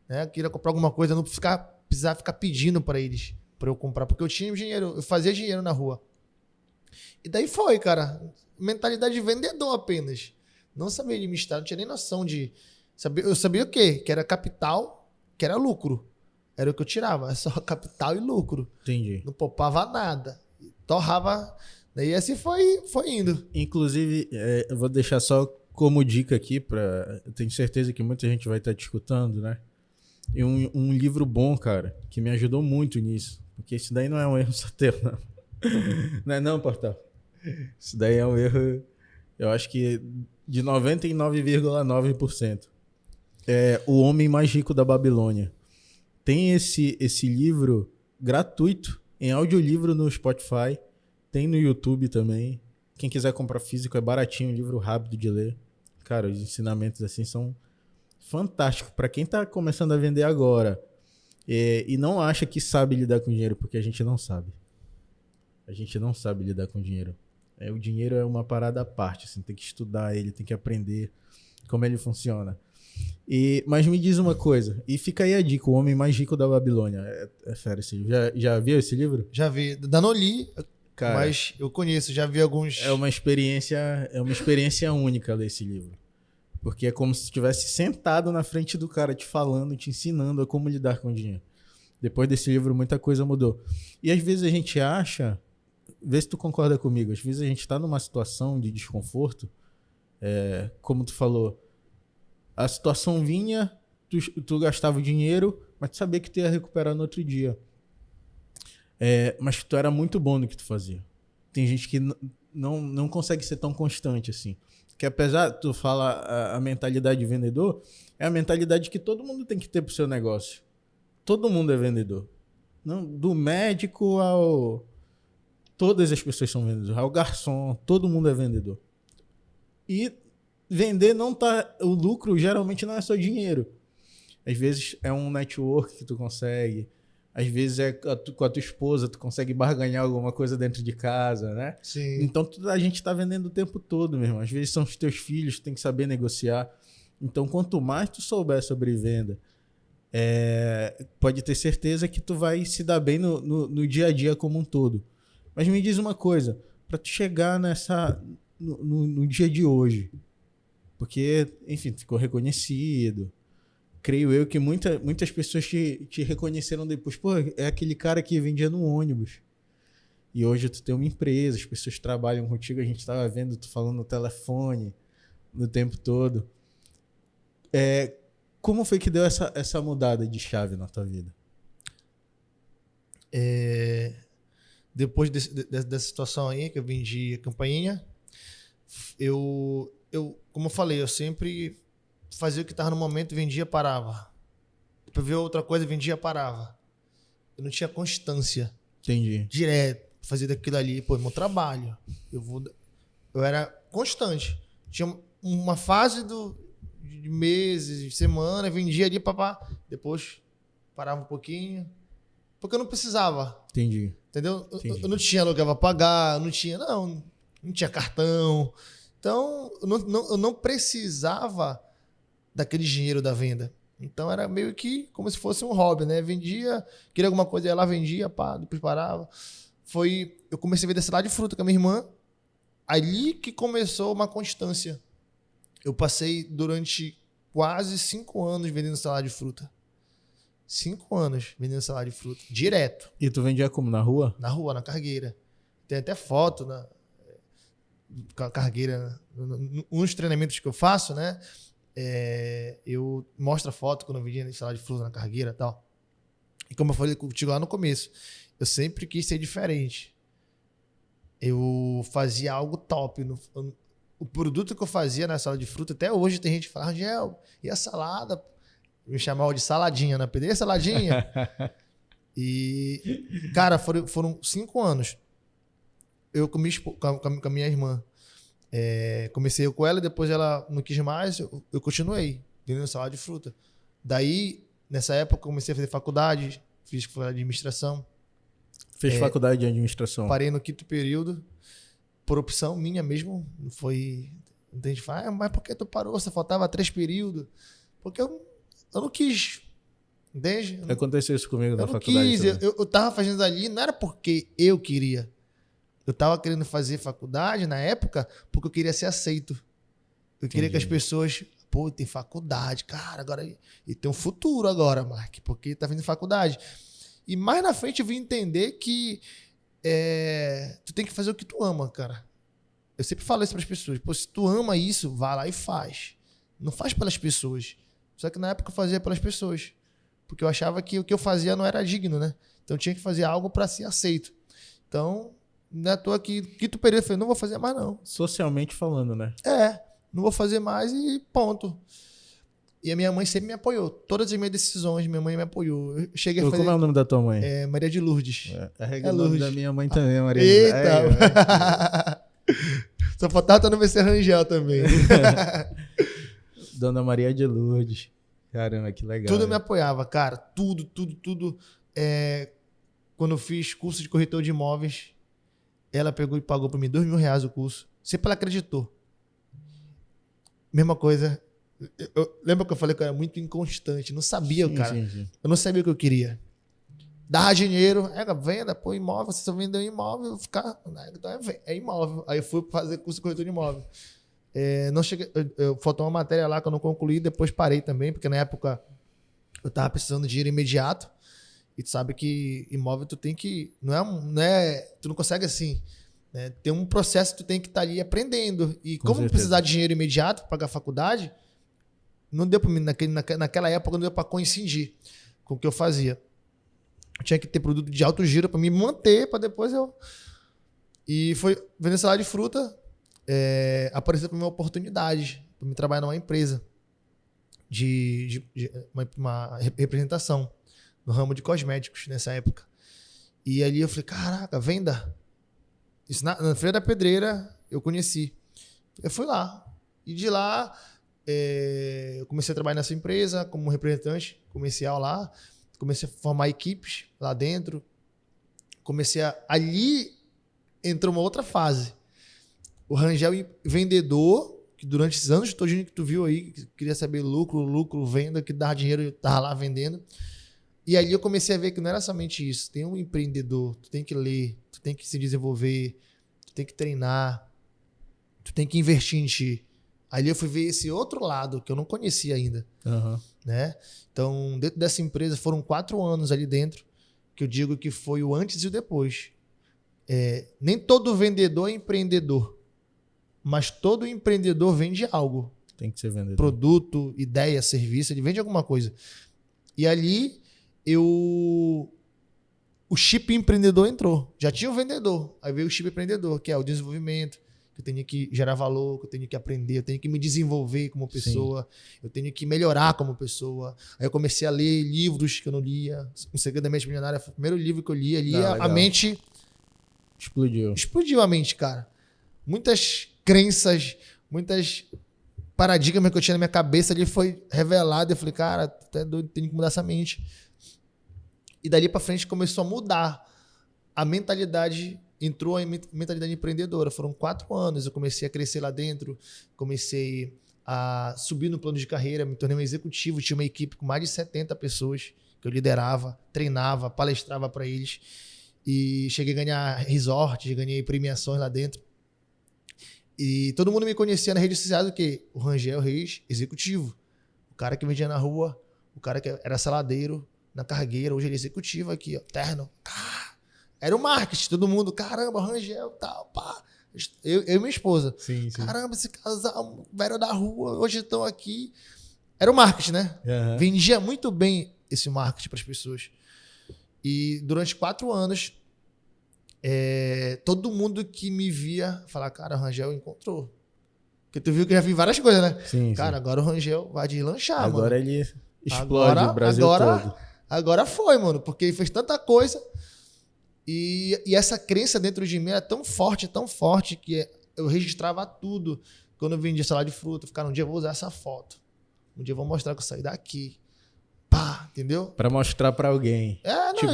Né? Eu queria comprar alguma coisa, eu não precisava ficar pedindo para eles, para eu comprar, porque eu tinha o dinheiro, eu fazia dinheiro na rua. E daí foi, cara. Mentalidade de vendedor apenas. Não sabia administrar, não tinha nem noção de... Eu sabia o quê? Que era capital, que era lucro. Era o que eu tirava. Só capital e lucro. Entendi. Não poupava nada. Torrava. E assim foi indo. Inclusive, eu vou deixar só como dica aqui, eu tenho certeza que muita gente vai estar te escutando, né? E um livro bom, cara, que me ajudou muito nisso. Porque isso daí não é um erro só teu, não. Não é não, Portal? Isso daí é um erro, eu acho que de 99,9%. É O Homem Mais Rico da Babilônia. Tem esse livro gratuito, em audiolivro no Spotify, tem no YouTube também. Quem quiser comprar físico é baratinho, um livro rápido de ler. Cara, os ensinamentos assim são fantásticos para quem tá começando a vender agora e não acha que sabe lidar com dinheiro, porque a gente não sabe. A gente não sabe lidar com dinheiro. O dinheiro é uma parada à parte, assim, tem que estudar ele, tem que aprender como ele funciona. Mas me diz uma coisa, e fica aí a dica, O Homem Mais Rico da Babilônia. É fera esse livro. Já viu esse livro? Já vi. Ainda não li, cara, mas eu conheço, já vi alguns... É uma experiência única ler esse livro. Porque é como se estivesse sentado na frente do cara, te falando, te ensinando a como lidar com o dinheiro. Depois desse livro, muita coisa mudou. E às vezes a gente acha, vê se tu concorda comigo, às vezes a gente tá numa situação de desconforto, como tu falou, a situação vinha, tu gastava o dinheiro, mas tu sabia que tu ia recuperar no outro dia. Mas tu era muito bom no que tu fazia. Tem gente que não consegue ser tão constante assim. Que apesar, tu fala a mentalidade de vendedor, é a mentalidade que todo mundo tem que ter pro seu negócio. Todo mundo é vendedor. Não, do médico ao... Todas as pessoas são vendedores. Ao garçom, todo mundo é vendedor. E vender não tá... O lucro geralmente não é só dinheiro. Às vezes é um network que tu consegue. Às vezes com a tua esposa, tu consegue barganhar alguma coisa dentro de casa, né? Sim. Então a gente tá vendendo o tempo todo, meu irmão. Às vezes são os teus filhos, tu tem que saber negociar. Então quanto mais tu souber sobre venda, pode ter certeza que tu vai se dar bem no dia a dia como um todo. Mas me diz uma coisa, para tu chegar no dia de hoje, porque, enfim, ficou reconhecido, creio eu que muitas pessoas te reconheceram depois. Pô, é aquele cara que vendia no ônibus. E hoje tu tem uma empresa, as pessoas trabalham contigo, a gente estava vendo tu falando no telefone no tempo todo. Como foi que deu essa mudada de chave na tua vida? Depois dessa situação aí, que eu vendi a campainha, eu como eu falei, eu sempre fazia o que estava no momento, vendia, parava. Depois ver outra coisa, vendia, parava. Eu não tinha constância. Entendi. Direto, fazia daquilo ali. Pô, meu trabalho. Eu era constante. Tinha uma fase de meses, de semana, vendia ali, papá. Depois parava um pouquinho. Porque eu não precisava. Entendi. Entendeu? Entendi. Eu não tinha aluguel pra pagar, não tinha cartão. Então, eu não precisava daquele dinheiro da venda. Então, era meio que como se fosse um hobby, né? Vendia, queria alguma coisa, ia lá, vendia, pá, depois parava. Eu comecei a vender salada de fruta com a minha irmã. Ali que começou uma constância. Eu passei durante quase 5 anos vendendo salada de fruta. 5 anos vendendo salada de fruta. Direto. E tu vendia como? Na rua? Na rua, na cargueira. Tem até foto com a cargueira. Uns treinamentos que eu faço, né? Eu mostro a foto quando eu vendia salada de fruta na cargueira e tal. E como eu falei contigo lá no começo, eu sempre quis ser diferente. Eu fazia algo top. O produto que eu fazia na salada de fruta, até hoje tem gente que fala, Rangel, e a salada? Me chamava de saladinha, né? Pedei a saladinha. E, cara, foram 5 anos. Eu com a minha irmã. Comecei eu com ela, depois ela não quis mais, eu continuei vendendo salada de fruta. Daí, nessa época, eu comecei a fazer faculdade, fiz faculdade de administração. Fez faculdade de administração. Parei no 5º período, por opção minha mesmo. Não foi... Tem gente que fala, mas por que tu parou? Você faltava 3 períodos. Porque eu não quis. Entende? Aconteceu isso comigo na faculdade. Eu tava fazendo ali, não era porque eu queria. Eu tava querendo fazer faculdade na época porque eu queria ser aceito. Eu queria que as pessoas... Pô, tem faculdade, cara, agora... E tem um futuro agora, Mark, porque tá vindo faculdade. E mais na frente eu vim entender que tu tem que fazer o que tu ama, cara. Eu sempre falo isso para as pessoas. Pô, se tu ama isso, vá lá e faz. Não faz pelas pessoas. Só que na época eu fazia pelas pessoas. Porque eu achava que o que eu fazia não era digno, né? Então eu tinha que fazer algo para ser aceito. Então, não é à toa que tu período eu falei, não vou fazer mais não. Socialmente falando, né? Não vou fazer mais e ponto. E a minha mãe sempre me apoiou. Todas as minhas decisões, minha mãe me apoiou. Eu cheguei a fazer... Como é o nome da tua mãe? Maria de Lourdes. É o nome da minha mãe também, Maria Eita! De Lourdes. Só faltava no VC Rangel também. Dona Maria de Lourdes. Caramba, que legal. Tudo me apoiava, cara. Tudo. Quando eu fiz curso de corretor de imóveis, ela pegou e pagou para mim R$2.000 o curso. Sempre ela acreditou. Mesma coisa. Lembra que eu falei que eu era muito inconstante? Não sabia, cara. Sim. Eu não sabia o que eu queria. Dava dinheiro, venda, pô, imóvel. Você só vendeu imóvel, eu vou ficar. Então é imóvel. Aí eu fui fazer curso de corretor de imóvel. Não cheguei, faltou uma matéria lá que eu não concluí, depois parei também, porque na época eu tava precisando de dinheiro imediato. E tu sabe que imóvel tu tem que. Tu não consegue assim. Né? Tem um processo que tu tem que estar ali aprendendo. E como precisar de dinheiro imediato para pagar a faculdade, não deu para mim, naquela época, não deu para coincidir com o que eu fazia. Eu tinha que ter produto de alto giro para me manter, para depois eu. E foi vender salada de fruta. Apareceu para mim uma oportunidade para me trabalhar numa empresa de uma representação no ramo de cosméticos nessa época. E ali eu falei, caraca, venda. Isso na Feira da Pedreira eu conheci. Eu fui lá. E de lá eu comecei a trabalhar nessa empresa como representante comercial lá. Comecei a formar equipes lá dentro. Ali entrou uma outra fase. O Rangel vendedor, que durante esses anos todinho que tu viu aí, que queria saber lucro, venda, que dava dinheiro, eu tava lá vendendo. E ali eu comecei a ver que não era somente isso. Tem um empreendedor, tu tem que ler, tu tem que se desenvolver, tu tem que treinar, tu tem que investir em ti. Ali eu fui ver esse outro lado que eu não conhecia ainda. Uhum. Né? Então, dentro dessa empresa, foram 4 anos ali dentro, que eu digo que foi o antes e o depois. Nem todo vendedor é empreendedor, mas todo empreendedor vende algo. Tem que ser vendedor. Produto, ideia, serviço, ele vende alguma coisa. E ali, o chip empreendedor entrou. Já tinha o vendedor, aí veio o chip empreendedor, que é o desenvolvimento, que eu tenho que gerar valor, que eu tenho que aprender, eu tenho que me desenvolver como pessoa, eu tenho que melhorar como pessoa. Aí eu comecei a ler livros que eu não lia. Um Segredo da Mente Milionária foi o primeiro livro que eu li. Ali a mente... Explodiu a mente, cara. Muitas crenças, muitas paradigmas que eu tinha na minha cabeça ali foi revelado. Eu falei, cara, tu é doido, tem que mudar essa mente. E dali pra frente começou a mudar. A mentalidade, entrou a mentalidade empreendedora. Foram 4 anos, eu comecei a crescer lá dentro, comecei a subir no plano de carreira, me tornei um executivo, tinha uma equipe com mais de 70 pessoas que eu liderava, treinava, palestrava para eles. E cheguei a ganhar resort, ganhei premiações lá dentro. E todo mundo me conhecia nas redes sociais do que? O Rangel Reis, executivo. O cara que vendia na rua, o cara que era saladeiro, na cargueira, hoje ele é executivo aqui, ó, terno. Era o marketing, todo mundo, caramba, Rangel, tal, pá. Eu e minha esposa. Sim. Caramba, esse casal, velho da rua, hoje estão aqui. Era o marketing, né? Uhum. Vendia muito bem esse marketing para as pessoas. E durante 4 anos, todo mundo que me via falar, cara, o Rangel encontrou. Porque tu viu que eu já vi várias coisas, né? Sim. Cara, agora o Rangel vai deslanchar, mano. Agora ele explode o Brasil todo. Agora foi, mano, porque ele fez tanta coisa. E essa crença dentro de mim era tão forte que eu registrava tudo. Quando eu vendia salada de fruta, eu ficava, um dia eu vou usar essa foto. Um dia eu vou mostrar que eu saí daqui. Pá, entendeu? Pra mostrar pra alguém.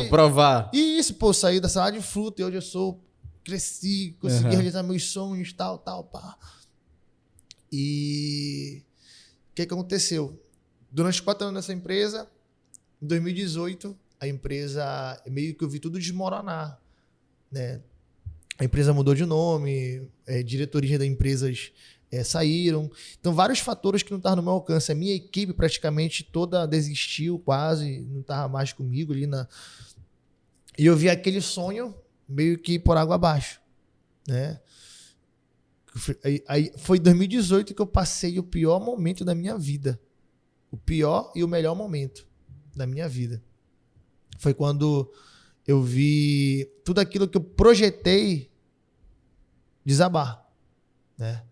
Provar. E isso, pô, saí da salada de fruta e hoje eu cresci, consegui realizar meus sonhos, tal, pá. E o que aconteceu? Durante 4 anos nessa empresa, em 2018, a empresa, meio que eu vi tudo desmoronar, né? A empresa mudou de nome, diretorias das empresas saíram. Então, vários fatores que não estavam no meu alcance. A minha equipe praticamente toda desistiu, quase, não estava mais comigo ali E eu vi aquele sonho meio que por água abaixo, né? Aí foi em 2018 que eu passei o pior momento da minha vida. O pior e o melhor momento da minha vida. Foi quando eu vi tudo aquilo que eu projetei desabar, né?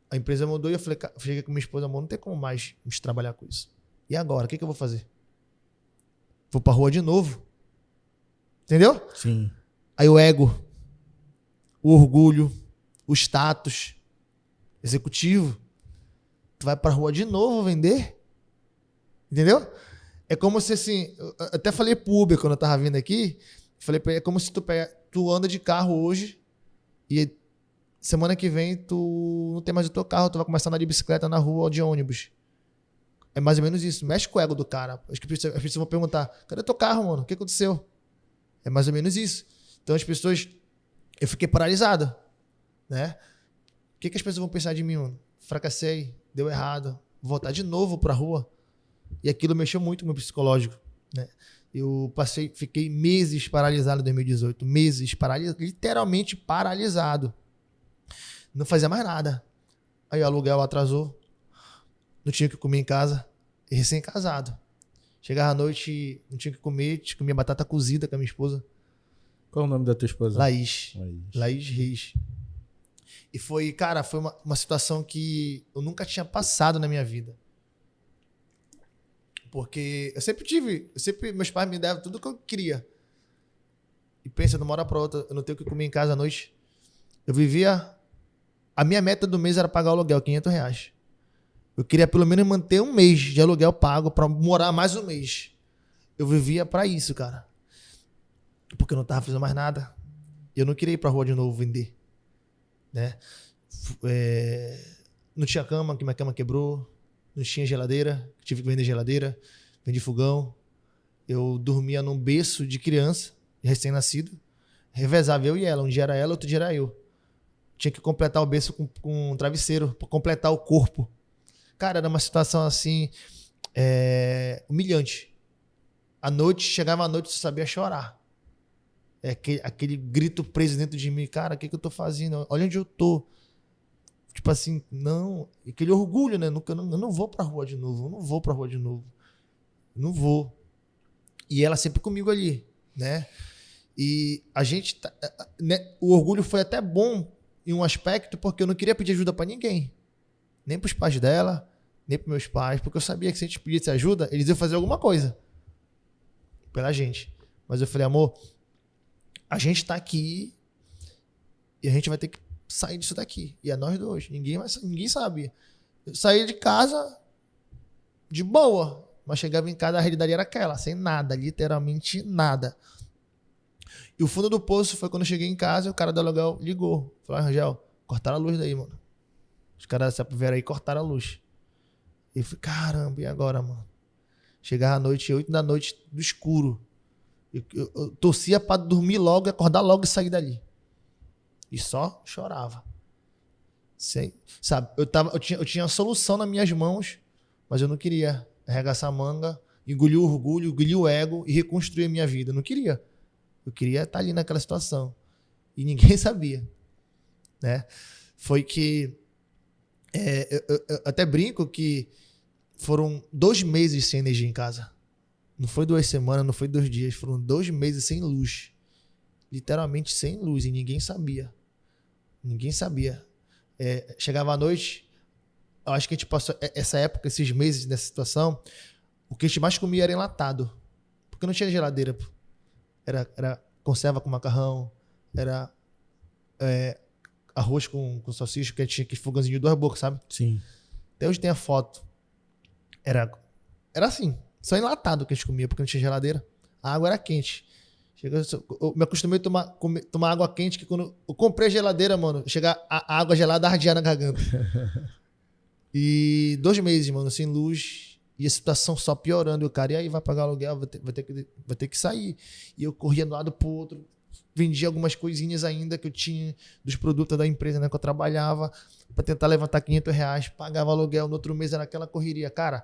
A empresa mudou e eu cheguei com minha esposa, amor, não tem como mais trabalhar com isso. E agora? O que eu vou fazer? Vou pra rua de novo. Entendeu? Sim. Aí o ego, o orgulho, o status executivo. Tu vai pra rua de novo vender? Entendeu? É como se assim, eu até falei pro Uber quando eu tava vindo aqui, falei pra ele, é como se tu anda de carro hoje e semana que vem tu não tem mais o teu carro, tu vai começar a andar de bicicleta na rua ou de ônibus. É mais ou menos isso. Mexe com o ego do cara. Acho que as pessoas vão perguntar, cadê teu carro, mano? O que aconteceu? É mais ou menos isso. Então as pessoas... Eu fiquei paralisado, né? O que as pessoas vão pensar de mim, mano? Fracassei, deu errado, vou voltar de novo pra rua. E aquilo mexeu muito com o meu psicológico, né? Eu fiquei meses paralisado em 2018. Meses paralisado, literalmente paralisado. Não fazia mais nada. Aí o aluguel atrasou. Não tinha o que comer em casa. E recém-casado. Chegava à noite, não tinha o que comer. Comia batata cozida com a minha esposa. Qual é o nome da tua esposa? Laís Reis. E foi, cara, foi uma situação que eu nunca tinha passado na minha vida. Porque eu sempre meus pais me deram tudo o que eu queria. E pensa, de uma hora pra outra, eu não tenho o que comer em casa à noite. Eu vivia... A minha meta do mês era pagar o aluguel, R$500. Eu queria pelo menos manter um mês de aluguel pago pra morar mais um mês. Eu vivia pra isso, cara. Porque eu não tava fazendo mais nada. Eu não queria ir pra rua de novo vender. Né? Não tinha cama, que minha cama quebrou. Não tinha geladeira, tive que vender geladeira. Vendi fogão. Eu dormia num berço de criança, recém-nascido. Revezava eu e ela. Um dia era ela, outro dia era eu. Tinha que completar o berço com um travesseiro, para completar o corpo. Cara, era uma situação assim, humilhante. Chegava à noite, eu sabia chorar. Aquele grito preso dentro de mim. Cara, o que eu tô fazendo? Olha onde eu tô. Tipo assim, não. Aquele orgulho, né? Eu não vou pra rua de novo. Eu não vou pra rua de novo. Não vou. E ela sempre comigo ali, né? E a gente... né? O orgulho foi até bom em um aspecto, porque eu não queria pedir ajuda pra ninguém. Nem pros pais dela, nem pros meus pais, porque eu sabia que se a gente pedisse ajuda, eles iam fazer alguma coisa pela gente. Mas eu falei, amor, a gente tá aqui e a gente vai ter que sair disso daqui. E é nós dois. Ninguém sabia. Eu saía de casa de boa, mas chegava em casa, a realidade era aquela, sem nada, literalmente nada. E o fundo do poço foi quando eu cheguei em casa e o cara do aluguel ligou. Falou, Rangel, cortaram a luz daí, mano. Os caras vieram aí e cortaram a luz. E eu falei, caramba, e agora, mano? Chegava à noite, 8 da noite, do escuro. Eu torcia pra dormir logo, acordar logo e sair dali. E só chorava. Sabe, eu tinha a solução nas minhas mãos, mas eu não queria arregaçar a manga, engolir o orgulho, engolir o ego e reconstruir a minha vida. Eu não queria. Eu queria estar ali naquela situação. E ninguém sabia. Né? Foi que... eu até brinco que foram 2 meses sem energia em casa. Não foi 2 semanas, não foi 2 dias. Foram 2 meses sem luz. Literalmente sem luz. E ninguém sabia. Ninguém sabia. Chegava à noite, eu acho que a gente passou essa época, esses meses nessa situação, o que a gente mais comia era enlatado. Porque não tinha geladeira. Era conserva com macarrão, era arroz com salsicha, que tinha aquele fogãozinho de 2 bocas, sabe? Sim. Até hoje tem a foto. Era assim, só enlatado que a gente comia, porque não tinha geladeira. A água era quente. Eu me acostumei a tomar água quente, que quando eu comprei a geladeira, mano, chegar a água gelada ardia na garganta. E 2 meses, mano, sem luz, e a situação só piorando. E o cara, e aí, vai pagar aluguel, vai ter que sair. E eu corria de um lado pro outro, vendia algumas coisinhas ainda que eu tinha dos produtos da empresa, né, que eu trabalhava, para tentar levantar R$500, pagava aluguel, no outro mês era aquela correria. Cara,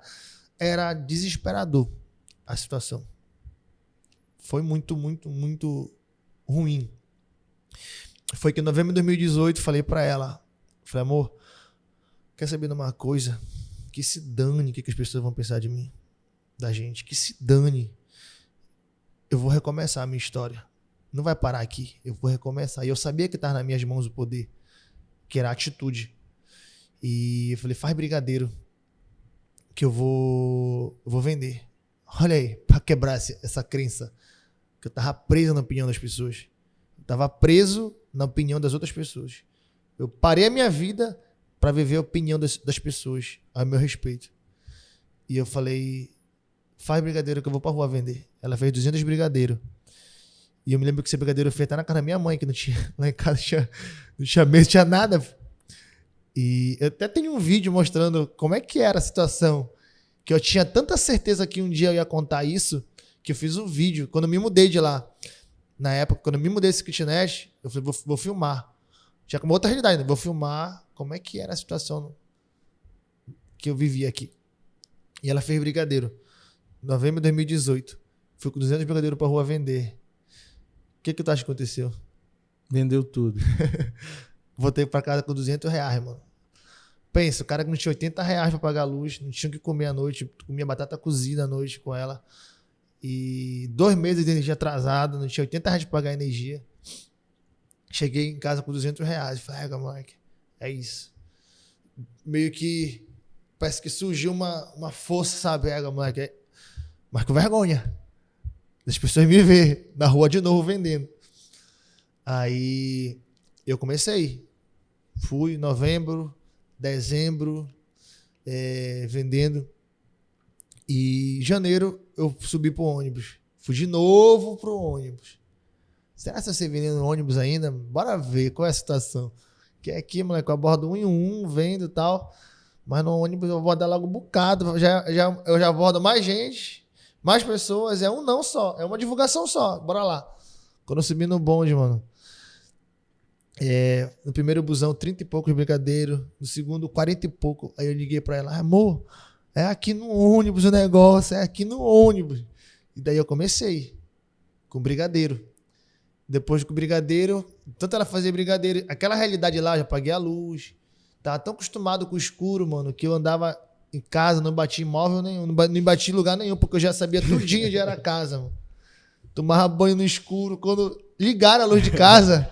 era desesperador a situação. Foi muito, muito, muito ruim. foi que em novembro de 2018 falei pra ela, falei, amor, quer saber de uma coisa? Que se dane o que as pessoas vão pensar de mim, da gente, que se dane. Eu vou recomeçar a minha história. Não vai parar aqui, eu vou recomeçar. E eu sabia que estava nas minhas mãos o poder, que era a atitude. E eu falei, faz brigadeiro, que eu vou vender. Olha aí, pra quebrar essa crença, que eu tava preso na opinião das pessoas. Eu tava preso na opinião das outras pessoas. Eu parei a minha vida para viver a opinião das pessoas a meu respeito. E eu falei, faz brigadeiro que eu vou pra rua vender. Ela fez 200 brigadeiros. E eu me lembro que esse brigadeiro foi até na casa da minha mãe, que não tinha, lá em casa não tinha mesa, não tinha nada. E eu até tenho um vídeo mostrando como é que era a situação, que eu tinha tanta certeza que um dia eu ia contar isso, que eu fiz um vídeo, quando eu me mudei de lá. Na época, quando eu me mudei desse kitnet, eu falei, vou filmar. Tinha como outra realidade, né? Vou filmar como é que era a situação que eu vivia aqui. E ela fez brigadeiro. Novembro de 2018. Fui com 200 brigadeiros pra rua vender. O que tu acha que aconteceu? Vendeu tudo. Voltei pra casa com 200 reais, mano. Pensa, o cara que não tinha 80 reais pra pagar a luz, não tinha o que comer à noite, comia batata cozida à noite com ela. E 2 meses de energia atrasada, não tinha 80 reais pra pagar a energia. Cheguei em casa com 200 reais. Falei, moleque, é isso. Meio que parece que surgiu uma força, sabe? Moleque, mas com vergonha. As pessoas me ver na rua de novo vendendo. Aí eu comecei. Fui em novembro, dezembro, vendendo. E em janeiro eu subi pro ônibus. Fui de novo pro ônibus. Será que você vendendo ônibus ainda? Bora ver qual é a situação. Que é aqui, moleque, eu abordo um em um, vendo e tal. Mas no ônibus eu vou abordar logo um bocado. Eu já abordo mais gente, mais pessoas. É um não só, é uma divulgação só. Bora lá. Quando eu subi no bonde, mano. No primeiro busão, 30 e poucos brigadeiros. No segundo, 40 e pouco. Aí eu liguei pra ela, amor, é aqui no ônibus o negócio, é aqui no ônibus. E daí eu comecei com brigadeiro. Depois com o brigadeiro, tanto ela fazia brigadeiro, aquela realidade lá, eu já paguei a luz. Tava tão acostumado com o escuro, mano, que eu andava em casa, não bati em imóvel nenhum, não bati em lugar nenhum, porque eu já sabia tudinho onde era a casa, mano. Tomava banho no escuro. Quando ligaram a luz de casa,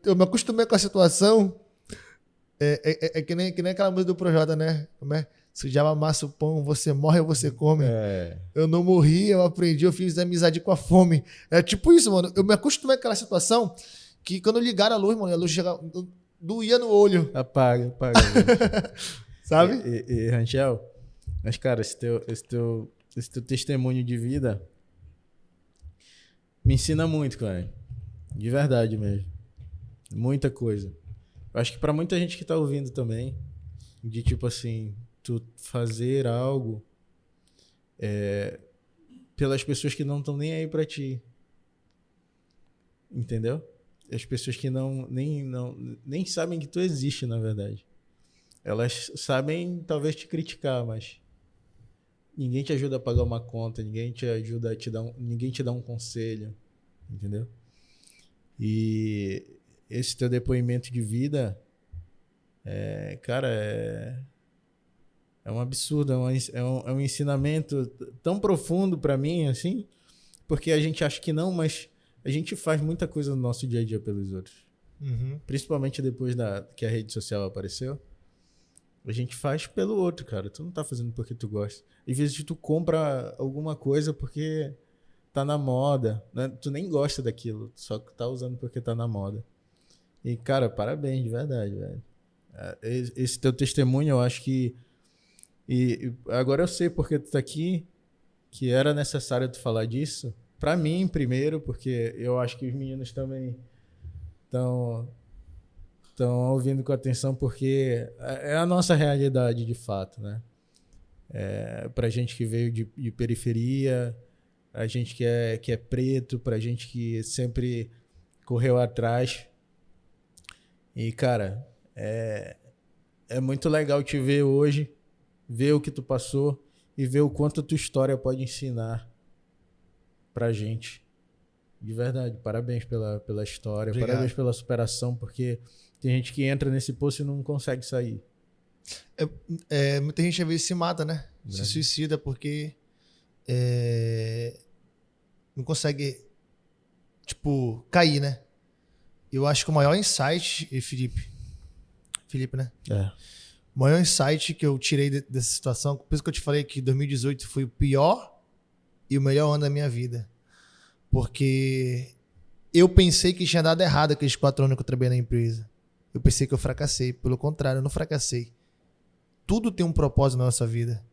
eu me acostumei com a situação. Que nem aquela música do Projota, né? Como é? Se o diabo amassa o pão, você morre ou você come. Eu não morri, eu aprendi, eu fiz amizade com a fome. É tipo isso, mano. Eu me acostumei com aquela situação que quando ligaram a luz, mano, a luz chegava, doía no olho. Apaga. Sabe? E Rangel, mas cara, esse teu testemunho de vida me ensina muito, cara. De verdade mesmo. Muita coisa. Eu acho que pra muita gente que tá ouvindo também, de tipo assim, tu fazer algo pelas pessoas que não estão nem aí pra ti. Entendeu? As pessoas que nem sabem que tu existe, na verdade. Elas sabem talvez te criticar, mas ninguém te ajuda a pagar uma conta, ninguém te ajuda a ninguém te dá um conselho, entendeu? E esse teu depoimento de vida, cara, é um absurdo, é um ensinamento tão profundo pra mim, assim, porque a gente acha que não, mas a gente faz muita coisa no nosso dia a dia pelos outros. Uhum. Principalmente depois que a rede social apareceu. A gente faz pelo outro, cara. Tu não tá fazendo porque tu gosta. Às vezes tu compra alguma coisa porque tá na moda, né? Tu nem gosta daquilo, só que tá usando porque tá na moda. E, cara, parabéns, de verdade, velho. Esse teu testemunho, eu acho que... E agora eu sei porque tu tá aqui, que era necessário tu falar disso. Pra mim, primeiro, porque eu acho que os meninos também estão ouvindo com atenção, porque é a nossa realidade, de fato, né? Pra gente que veio de periferia, a gente que é preto, pra gente que sempre correu atrás. E, cara, é muito legal te ver hoje, ver o que tu passou e ver o quanto a tua história pode ensinar pra gente, De verdade, parabéns pela história, Obrigado. parabéns pela superação, porque tem gente que entra nesse poço e não consegue sair. Muita gente às vezes se mata, né? Se suicida porque não consegue, tipo, cair, né? Eu acho que o maior insight, Felipe, né? O maior insight que eu tirei dessa situação, por isso que eu te falei que 2018 foi o pior e o melhor ano da minha vida. Porque eu pensei que tinha dado errado aqueles 4 anos que eu trabalhei na empresa. Eu pensei que eu fracassei. Pelo contrário, eu não fracassei. Tudo tem um propósito na nossa vida.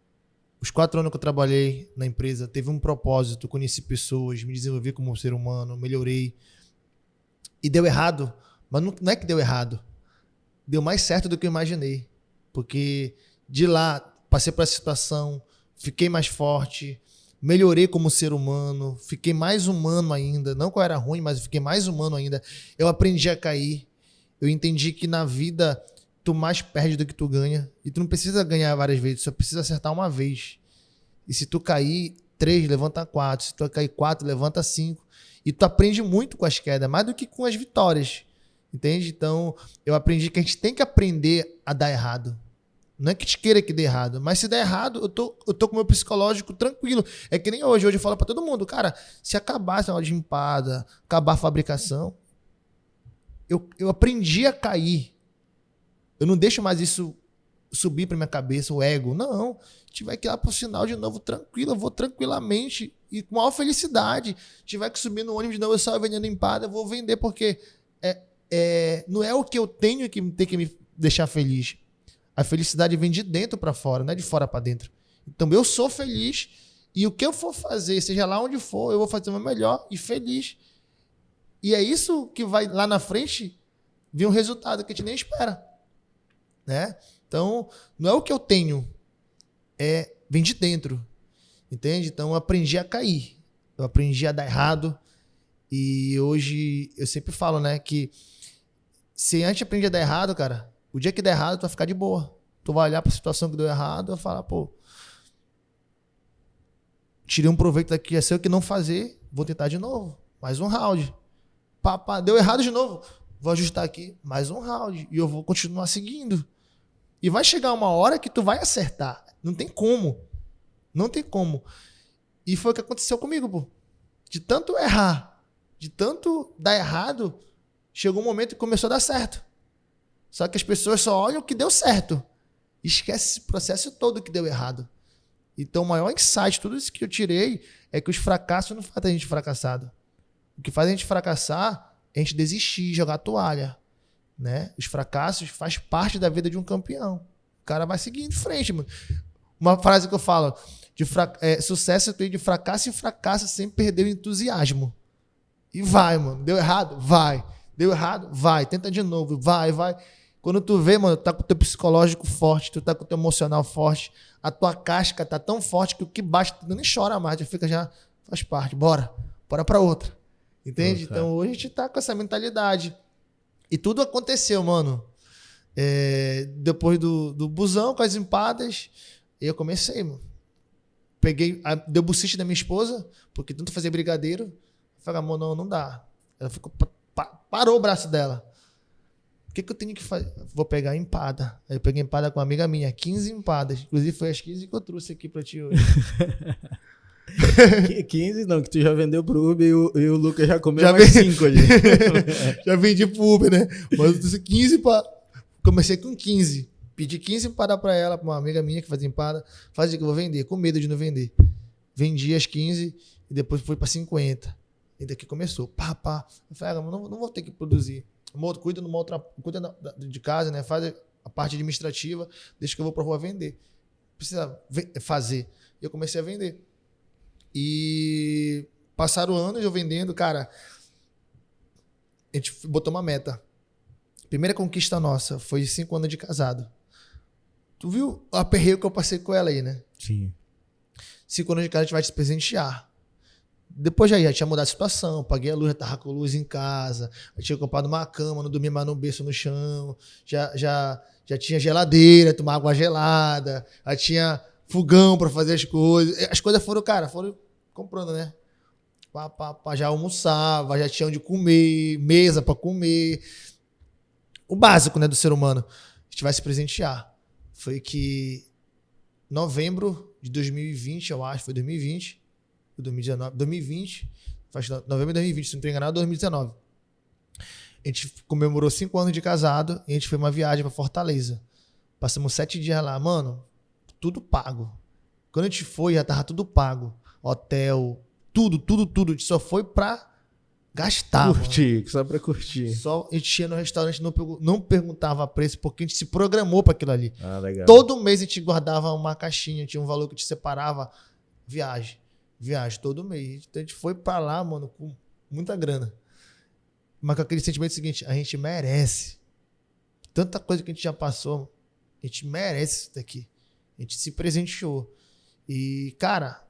Os 4 anos que eu trabalhei na empresa teve um propósito. Conheci pessoas, me desenvolvi como ser humano, melhorei. E deu errado. Mas não é que deu errado. Deu mais certo do que eu imaginei. Porque de lá, passei por essa situação, fiquei mais forte, melhorei como ser humano, fiquei mais humano ainda. Não que eu era ruim, mas fiquei mais humano ainda. Eu aprendi a cair. Eu entendi que na vida tu mais perde do que tu ganha. E tu não precisa ganhar várias vezes, só precisa acertar uma vez. E se tu cair 3, levanta 4. Se tu cair 4, levanta 5. E tu aprende muito com as quedas, mais do que com as vitórias. Entende? Então, eu aprendi que a gente tem que aprender a dar errado. Não é que te queira que dê errado, mas se der errado, eu tô com o meu psicológico tranquilo. É que nem hoje. Hoje eu falo pra todo mundo, cara, se acabar essa hora de empada, acabar a fabricação, eu aprendi a cair. Eu não deixo mais isso subir pra minha cabeça, o ego. Não. Tiver que ir lá pro sinal de novo tranquilo, eu vou tranquilamente e com maior felicidade. Tiver que subir no ônibus de novo, eu saio vendendo empada, eu vou vender porque não é o que eu tenho que tem que me deixar feliz. A felicidade vem de dentro para fora, não é de fora para dentro. Então eu sou feliz e o que eu for fazer, seja lá onde for, eu vou fazer o meu melhor e feliz. E é isso que vai lá na frente vir um resultado que a gente nem espera, né? Então não é o que eu tenho, vem de dentro, entende? Então eu aprendi a cair, eu aprendi a dar errado e hoje eu sempre falo, né, que se a gente aprende a dar errado, cara, o dia que der errado, tu vai ficar de boa. Tu vai olhar pra situação que deu errado e vai falar, pô, tirei um proveito daqui, é seu que não fazer, vou tentar de novo. Mais um round. Deu errado de novo. Vou ajustar aqui, mais um round. E eu vou continuar seguindo. E vai chegar uma hora que tu vai acertar. Não tem como. Não tem como. E foi o que aconteceu comigo, pô. De tanto errar, de tanto dar errado, chegou um momento que começou a dar certo. Só que as pessoas só olham o que deu certo. Esquece esse processo todo que deu errado. Então o maior insight, tudo isso que eu tirei, é que os fracassos não fazem a gente fracassado. O que faz a gente fracassar é a gente desistir, jogar a toalha. Né? Os fracassos faz parte da vida de um campeão. O cara vai seguir em frente, mano. Uma frase que eu falo, sucesso tem de fracasso em fracasso sem perder o entusiasmo. E vai, mano. Deu errado? Vai. Deu errado? Vai. Tenta de novo. Vai. Quando tu vê, mano, tu tá com o teu psicológico forte, tu tá com o teu emocional forte, a tua casca tá tão forte que o que bate, tu nem chora mais, já faz parte. Bora pra outra. Entende? Então hoje a gente tá com essa mentalidade. E tudo aconteceu, mano. Depois do busão com as empadas, eu comecei, mano. Deu bucite da minha esposa, porque tanto fazer brigadeiro. Eu falei, amor, não dá. Ela ficou, parou o braço dela. O que eu tenho que fazer? Vou pegar empada. Aí eu peguei empada com uma amiga minha, 15 empadas. Inclusive foi as 15 que eu trouxe aqui pra ti hoje. 15 não, que tu já vendeu pro Uber e o Lucas já comeu já mais 5 ali. Já vendi pro Uber, né? Mas eu trouxe 15 para... Comecei com 15. Pedi 15 empadas pra ela, pra uma amiga minha que fazia empada. Fazia que eu vou vender, com medo de não vender. Vendi as 15 e depois foi pra 50. E daqui começou. Eu falei, não vou ter que produzir. Cuida de casa, né? Faz a parte administrativa, deixa que eu vou pra rua vender. Precisa fazer. E eu comecei a vender. E passaram anos eu vendendo, cara. A gente botou uma meta. Primeira conquista nossa foi 5 anos de casado. Tu viu o aperreio que eu passei com ela aí, né? Sim. 5 anos de casa a gente vai te presentear. Depois já tinha mudado a situação, paguei a luz, já tava com luz em casa, eu tinha comprado uma cama, não dormia mais no berço no chão, já tinha geladeira, tomar água gelada, já tinha fogão para fazer as coisas. As coisas foram comprando, né? Já almoçava, já tinha onde comer, mesa para comer. O básico, né, do ser humano. A gente vai se presentear. Foi que novembro de 2020, eu acho, foi 2020, ou 2019, 2020, novembro de 2020, se não estou enganado, 2019. A gente comemorou 5 anos de casado e a gente foi uma viagem para Fortaleza. Passamos 7 dias lá, mano, tudo pago. Quando a gente foi, já tava tudo pago. Hotel, tudo. A gente só foi pra gastar. Curtir, mano. Só pra curtir. Só a gente ia no restaurante, não perguntava preço, porque a gente se programou pra aquilo ali. Ah, legal. Todo mês a gente guardava uma caixinha, tinha um valor que te separava. Viagem, todo mês. Então a gente foi pra lá, mano, com muita grana. Mas com aquele sentimento seguinte, a gente merece. Tanta coisa que a gente já passou, a gente merece isso daqui. A gente se presenteou. E, cara,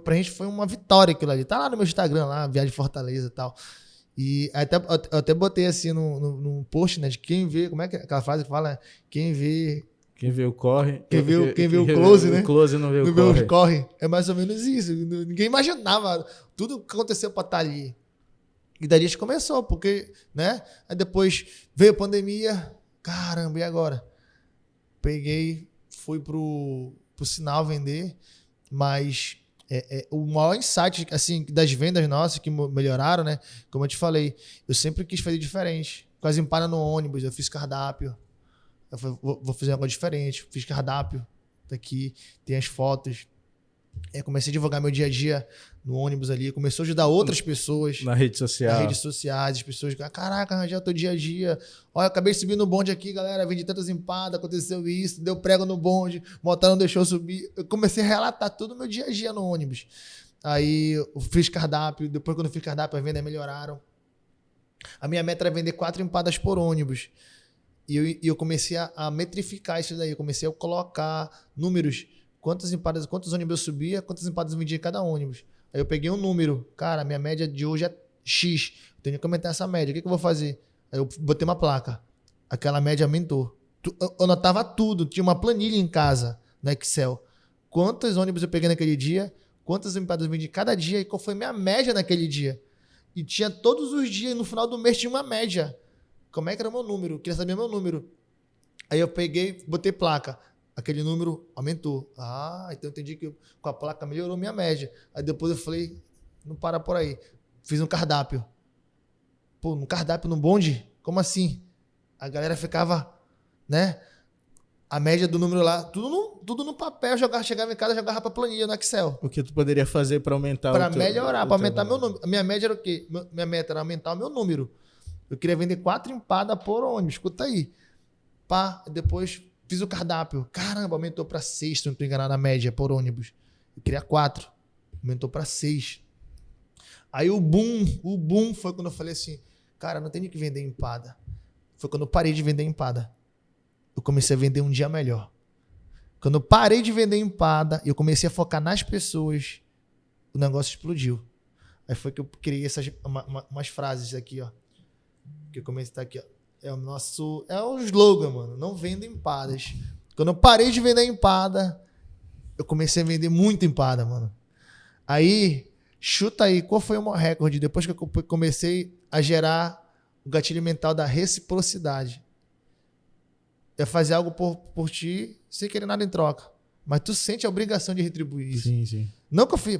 pra gente foi uma vitória aquilo ali. Tá lá no meu Instagram, lá, Viagem de Fortaleza e tal. E eu até botei assim num post, né? De quem vê, como é que é aquela frase que fala? Quem vê o corre. Quem vê o close, né? O close não vê o corre. corre. Corre. É mais ou menos isso. Ninguém imaginava tudo que aconteceu pra estar ali. E daí a gente começou, porque, né? Aí depois veio a pandemia. Caramba, e agora? Peguei, fui pro Sinal vender, mas o maior insight, assim, das vendas nossas que melhoraram, né? Como eu te falei, eu sempre quis fazer diferente. Quase empana no ônibus, eu fiz cardápio. Eu falei, vou fazer algo diferente. Fiz cardápio. Tá aqui, tem as fotos. Comecei a divulgar meu dia a dia no ônibus ali. Começou a ajudar outras pessoas. Na rede social. Nas redes sociais. As pessoas, caraca, Rangel, teu dia a dia. Olha, eu acabei de subir no bonde aqui, galera. Vendi tantas empadas, aconteceu isso. Deu prego no bonde. O motor não deixou eu subir. Eu comecei a relatar todo o meu dia a dia no ônibus. Aí eu fiz cardápio. Depois, quando eu fiz cardápio, as vendas melhoraram. A minha meta era vender 4 empadas por ônibus. E eu comecei a metrificar isso daí. Eu comecei a colocar números. Quantos ônibus eu subia, quantas empadas eu vendia em cada ônibus. Aí eu peguei um número. Cara, minha média de hoje é X. Eu tenho que aumentar essa média. O que eu vou fazer? Aí eu botei uma placa. Aquela média aumentou. Eu anotava tudo. Tinha uma planilha em casa, no Excel. Quantos ônibus eu peguei naquele dia, quantas empadas eu vendi cada dia e qual foi a minha média naquele dia. E tinha todos os dias, no final do mês, tinha uma média. Como é que era o meu número? Eu queria saber meu número. Aí eu peguei, botei placa. Aquele número aumentou. Ah, então eu entendi que com a placa melhorou minha média. Aí depois eu falei, não para por aí. Fiz um cardápio. Pô, um cardápio no bonde? Como assim? A galera ficava, né? A média do número lá, tudo no papel, chegava em casa, jogava pra planilha no Excel. O que tu poderia fazer para aumentar pra melhorar, para aumentar meu número. A minha média era o quê? Minha meta era aumentar o meu número. Eu queria vender 4 empadas por ônibus. Escuta aí. Pá, depois fiz o cardápio. Caramba, aumentou para 6, se não estou enganado, na média por ônibus. Eu queria 4. Aumentou para 6. Aí o boom foi quando eu falei assim, cara, não tem nem que vender empada. Foi quando eu parei de vender empada. Eu comecei a vender um dia melhor. Quando eu parei de vender empada, eu comecei a focar nas pessoas, o negócio explodiu. Aí foi que eu criei umas frases aqui, ó. Que eu comecei a estar aqui, ó. É o slogan, mano. Não vendo empadas. Quando eu parei de vender empada, eu comecei a vender muita empada, mano. Aí, chuta aí, qual foi o meu recorde depois que eu comecei a gerar o gatilho mental da reciprocidade? É fazer algo por ti sem querer nada em troca. Mas tu sente a obrigação de retribuir isso. Sim, sim. Não que eu fiz,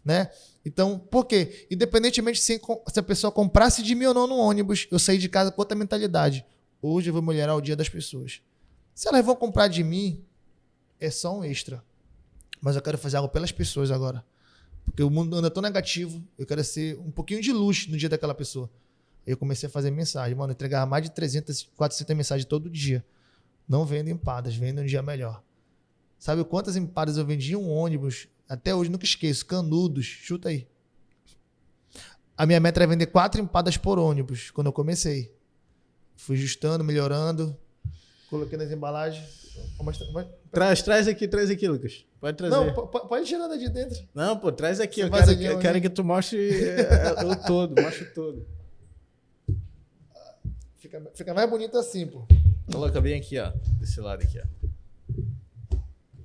né? Então, por quê? Independentemente se a pessoa comprasse de mim ou não no ônibus, eu saí de casa com outra mentalidade. Hoje eu vou melhorar o dia das pessoas. Se elas vão comprar de mim, é só um extra. Mas eu quero fazer algo pelas pessoas agora. Porque o mundo anda tão negativo, eu quero ser um pouquinho de luz no dia daquela pessoa. Aí eu comecei a fazer mensagem. Mano, eu entregava mais de 300, 400 mensagens todo dia. Não vendo empadas, vendo um dia melhor. Sabe quantas empadas eu vendi em um ônibus? Até hoje, nunca esqueço. Canudos. Chuta aí. A minha meta era vender 4 empadas por ônibus, quando eu comecei. Fui ajustando, melhorando. Coloquei nas embalagens. Traz aqui, Lucas. Pode trazer. Não, pode tirar de dentro. Não, pô, traz aqui. Você Eu quero que tu mostre o todo. Mostre o todo. Fica mais bonito assim, pô. Coloca bem aqui, ó. Desse lado aqui, ó.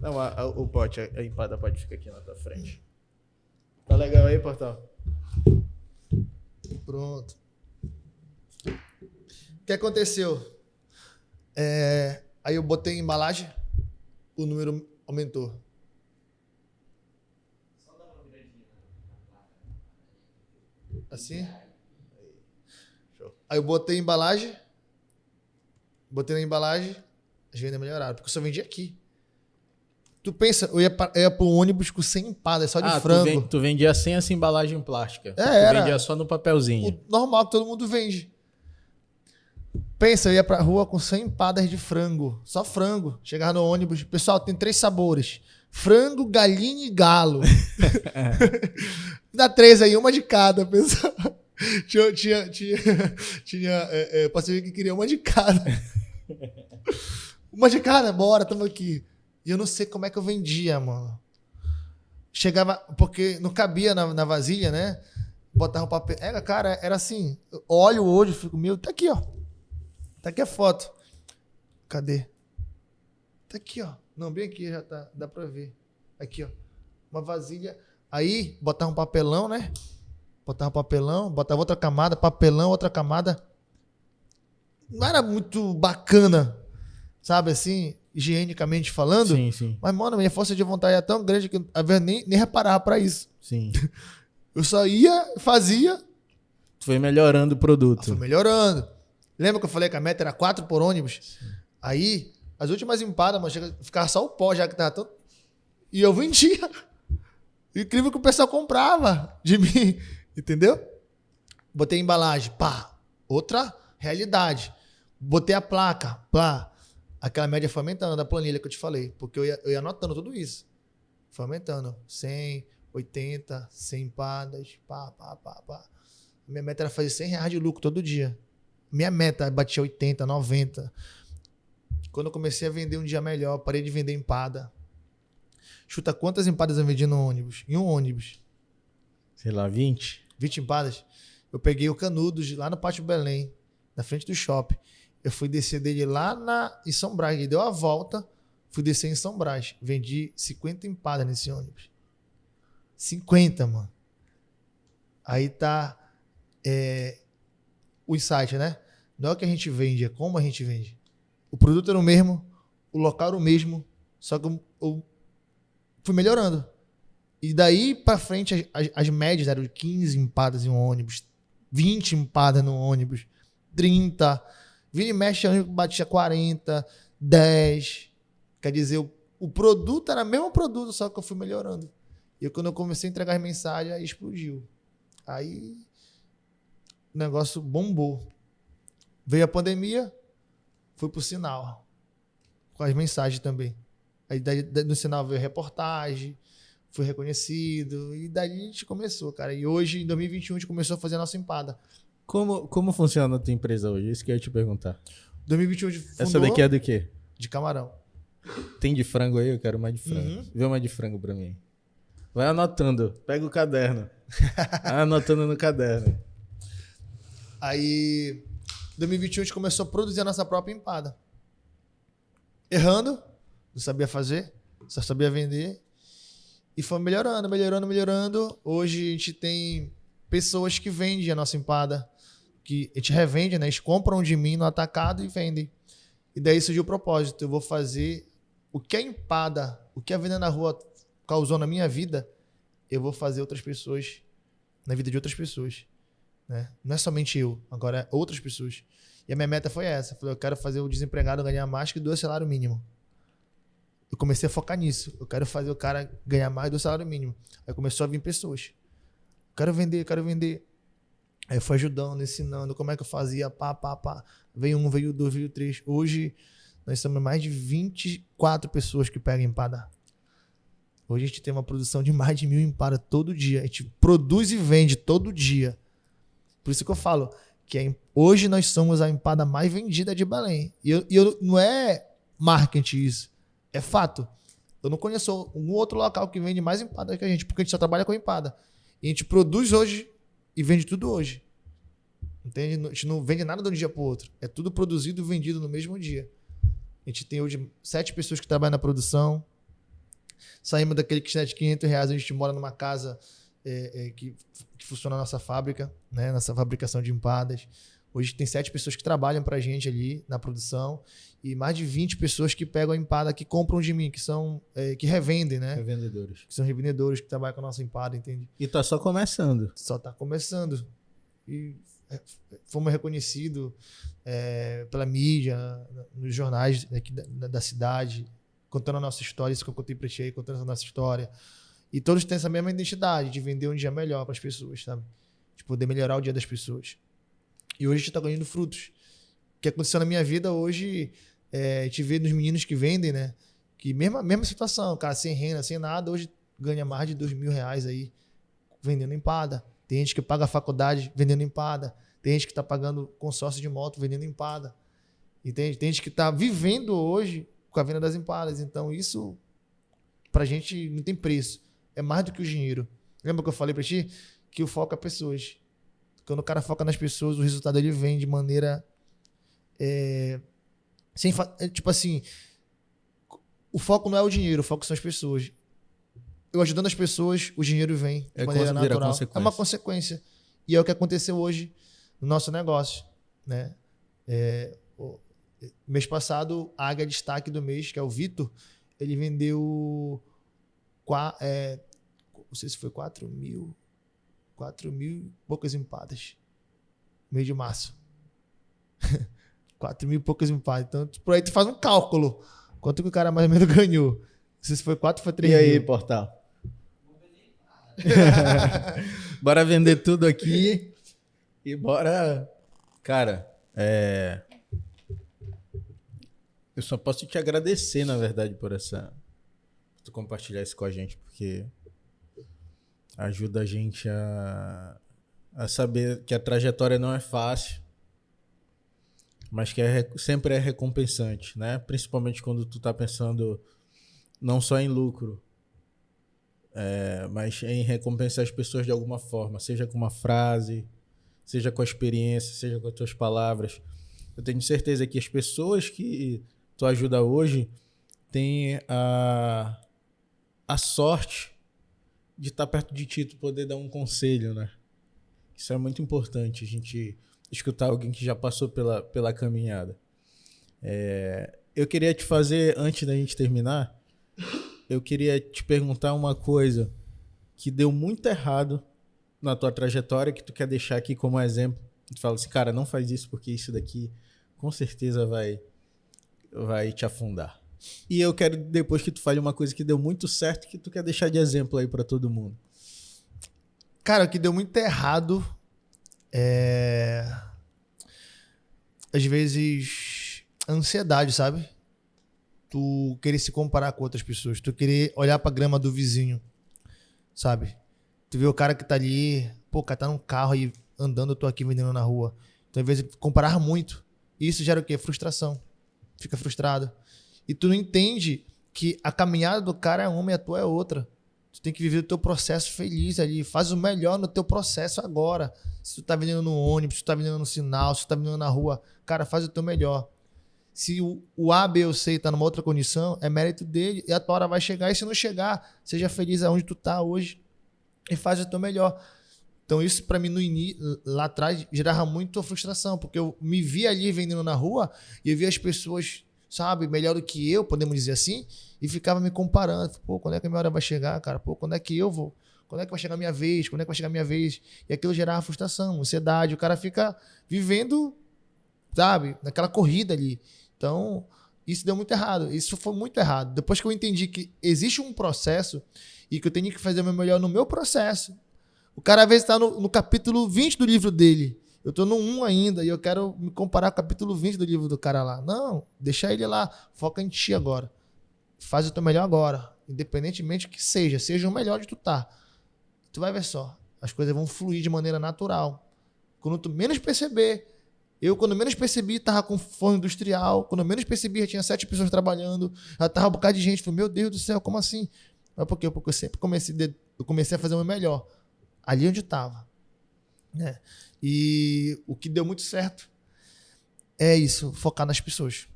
Não, o pote, a empada pode ficar aqui na tua frente. Tá legal aí, Portal? Pronto. O que aconteceu? Aí eu botei embalagem, o número aumentou. Assim? Aí eu botei embalagem, botei na embalagem, as vendas melhoraram, porque eu só vendi aqui. Tu pensa, eu ia pro ônibus com 100 empadas, só de frango. Tu vendia sem essa embalagem plástica. Tu era. vendia só no papelzinho. O normal que todo mundo vende. Pensa, eu ia pra rua com 100 empadas de frango. Só frango. Chegava no ônibus. Pessoal, tem 3 sabores. Frango, galinha e galo. Dá 3 aí, uma de cada, pessoal. Tinha parceiro que queria uma de cada. Uma de cada, bora, tamo aqui. E eu não sei como é que eu vendia, mano. Chegava, porque não cabia na vasilha, né? Botava o papel. Cara, era assim. Olho hoje, fico, meu, tá aqui, ó. Tá aqui a foto. Cadê? Tá aqui, ó. Não, bem aqui já tá, dá pra ver. Aqui, ó. Uma vasilha. Aí, botava um papelão, né? Botava um papelão, botava outra camada, papelão, outra camada. Não era muito bacana, sabe assim, higienicamente falando? Sim, sim. Mas, mano, minha força de vontade é tão grande que eu às vezes nem reparava pra isso. Sim. Eu só ia, fazia. Foi melhorando o produto. Foi melhorando. Lembra que eu falei que a meta era 4 por ônibus? Sim. Aí, as últimas empadas, mano, ficava só o pó já que tava todo... E eu vendia. Incrível que o pessoal comprava de mim. Entendeu? Botei a embalagem, pá. Outra realidade. Botei a placa, pá. Aquela média foi aumentando da planilha que eu te falei. Porque eu ia anotando tudo isso. Foi aumentando. 100, 80, 100 empadas, pá. Minha meta era fazer R$100 de lucro todo dia. Minha meta batia 80, 90. Quando eu comecei a vender um dia melhor, parei de vender empada. Chuta quantas empadas eu vendi no ônibus? Em um ônibus. Sei lá, 20? 20 empadas. Eu peguei o Canudos lá no Pátio Belém, na frente do shopping. Eu fui descer dele lá em São Brás. Ele deu a volta, fui descer em São Brás. Vendi 50 empadas nesse ônibus. 50, mano. Aí tá o insight, né? Não é o que a gente vende, é como a gente vende. O produto era o mesmo, o local era o mesmo, só que eu fui melhorando. E daí pra frente, as médias eram de 15 empadas em um ônibus, 20 empadas no ônibus, 30. Vira e mexe, o ônibus batia 40, 10. Quer dizer, o produto era o mesmo produto, só que eu fui melhorando. E quando eu comecei a entregar as mensagens, aí explodiu. Aí o negócio bombou. Veio a pandemia, fui pro Sinal. Com as mensagens também. Aí no Sinal veio reportagem, fui reconhecido. E daí a gente começou, cara. E hoje, em 2021, a gente começou a fazer a nossa empada. Como funciona a tua empresa hoje? Isso que eu ia te perguntar. 2021 a gente fundou. Essa daqui é do quê? De camarão. Tem de frango aí? Eu quero mais de frango. Uhum. Vê mais de frango pra mim. Vai anotando. Pega o caderno. Vai anotando no caderno. Aí, em 2021, a gente começou a produzir a nossa própria empada. Errando. Não sabia fazer. Só sabia vender. E foi melhorando. Hoje a gente tem pessoas que vendem a nossa empada. Que a gente revende, né? Eles compram de mim no atacado e vendem. E daí surgiu o propósito. Eu vou fazer o que a empada, o que a venda na rua causou na minha vida, eu vou fazer outras pessoas, na vida de outras pessoas. Né? Não é somente eu, agora é outras pessoas. E a minha meta foi essa. Eu falei, eu quero fazer o desempregado ganhar mais que 2 salários mínimos. Eu comecei a focar nisso. Eu quero fazer o cara ganhar mais do salário mínimo. Aí começou a vir pessoas. Quero vender. Aí eu fui ajudando, ensinando como é que eu fazia, pá. Veio 1, veio 2, veio 3. Hoje nós somos mais de 24 pessoas que pegam empada. Hoje a gente tem uma produção de mais de 1.000 empadas todo dia. A gente produz e vende todo dia. Por isso que eu falo que hoje nós somos a empada mais vendida de Belém. E eu não é marketing isso. É fato. Eu não conheço um outro local que vende mais empada que a gente, porque a gente só trabalha com empada. E a gente produz hoje e vende tudo hoje. Entende? A gente não vende nada de um dia para o outro. É tudo produzido e vendido no mesmo dia. A gente tem hoje 7 pessoas que trabalham na produção. Saímos daquele kitnet de R$500, a gente mora numa casa que funciona na nossa fábrica, né? Nossa fabricação de empadas. Hoje tem 7 pessoas que trabalham pra gente ali na produção e mais de 20 pessoas que pegam a empada, que compram de mim, que são que revendem, né? Revendedores. Que são revendedores que trabalham com a nossa empada, entende? E tá só começando. Só tá começando. E fomos reconhecidos pela mídia, nos jornais aqui da cidade, contando a nossa história, isso que eu contei pra ti aí, contando a nossa história. E todos têm essa mesma identidade de vender um dia melhor para as pessoas, sabe? De poder melhorar o dia das pessoas. E hoje a gente tá ganhando frutos. O que aconteceu na minha vida hoje, a gente vê nos meninos que vendem, né? Que mesma situação, cara, sem renda, sem nada, hoje ganha mais de R$2.000 aí vendendo empada. Tem gente que paga a faculdade vendendo empada. Tem gente que tá pagando consórcio de moto vendendo empada. Entende? Tem gente que tá vivendo hoje com a venda das empadas. Então isso, pra gente, não tem preço. É mais do que o dinheiro. Lembra que eu falei pra ti? Que o foco é pessoas. Quando o cara foca nas pessoas, o resultado ele vem de maneira... tipo assim, o foco não é o dinheiro, o foco são as pessoas. Eu ajudando as pessoas, o dinheiro vem de maneira natural. É uma consequência. E é o que aconteceu hoje no nosso negócio, né? Mês passado, a Águia Destaque do mês, que é o Vitor, ele vendeu... não sei se foi 4.000 e poucas empadas. Mês de março. 4.000 e poucas empadas. Então, por aí tu faz um cálculo. Quanto que o cara mais ou menos ganhou? Não sei se foi 4 ou foi 3 mil. E aí, Portal? Bora vender tudo aqui e bora... Cara, eu só posso te agradecer, na verdade, por tu compartilhar isso com a gente, porque ajuda a gente a saber que a trajetória não é fácil, mas que sempre é recompensante, né? Principalmente quando tu tá pensando não só em lucro, mas em recompensar as pessoas de alguma forma, seja com uma frase, seja com a experiência, seja com as tuas palavras. Eu tenho certeza que as pessoas que tu ajuda hoje têm a sorte de estar perto de ti, tu poder dar um conselho, né? Isso é muito importante, a gente escutar alguém que já passou pela caminhada. Eu queria te fazer, antes da gente terminar, eu queria te perguntar uma coisa que deu muito errado na tua trajetória, que tu quer deixar aqui como exemplo. Tu fala assim, cara, não faz isso porque isso daqui com certeza vai te afundar. E eu quero depois que tu fale uma coisa que deu muito certo, que tu quer deixar de exemplo aí pra todo mundo. Cara, o que deu muito errado às vezes, ansiedade, sabe? Tu querer se comparar com outras pessoas, tu querer olhar pra grama do vizinho, sabe? Tu vê o cara que tá ali, o cara tá num carro aí andando, eu tô aqui vendendo na rua. Então, às vezes, comparar muito. E isso gera o quê? Frustração. Fica frustrado. E tu não entende que a caminhada do cara é uma e a tua é outra. Tu tem que viver o teu processo feliz ali. Faz o melhor no teu processo agora. Se tu tá vendendo no ônibus, se tu tá vendendo no sinal, se tu tá vendendo na rua, cara, faz o teu melhor. Se o A, B ou C tá numa outra condição, é mérito dele e a tua hora vai chegar. E se não chegar, seja feliz aonde tu tá hoje e faz o teu melhor. Então isso pra mim lá atrás gerava muito frustração, porque eu me via ali vendendo na rua e eu via as pessoas, sabe, melhor do que eu, podemos dizer assim, e ficava me comparando. Pô, quando é que a minha hora vai chegar, cara? Pô, quando é que eu vou? Quando é que vai chegar a minha vez? Quando é que vai chegar a minha vez? E aquilo gerava frustração, ansiedade. O cara fica vivendo, sabe, naquela corrida ali. Então, isso deu muito errado. Isso foi muito errado. Depois que eu entendi que existe um processo e que eu tenho que fazer o meu melhor no meu processo. O cara às vezes está no capítulo 20 do livro dele. Eu estou no 1 ainda e eu quero me comparar com o capítulo 20 do livro do cara lá. Não, deixa ele lá. Foca em ti agora. Faz o teu melhor agora. Independentemente que seja o melhor de tu tá. Tu vai ver só. As coisas vão fluir de maneira natural. Quando tu menos perceber. Quando menos percebi, tava com forno industrial. Quando menos percebi, já tinha 7 pessoas trabalhando. Já tava um bocado de gente. Falei, meu Deus do céu, como assim? Mas por quê? Porque eu sempre comecei a fazer o meu melhor. Ali onde estava. Né? E o que deu muito certo é isso, focar nas pessoas.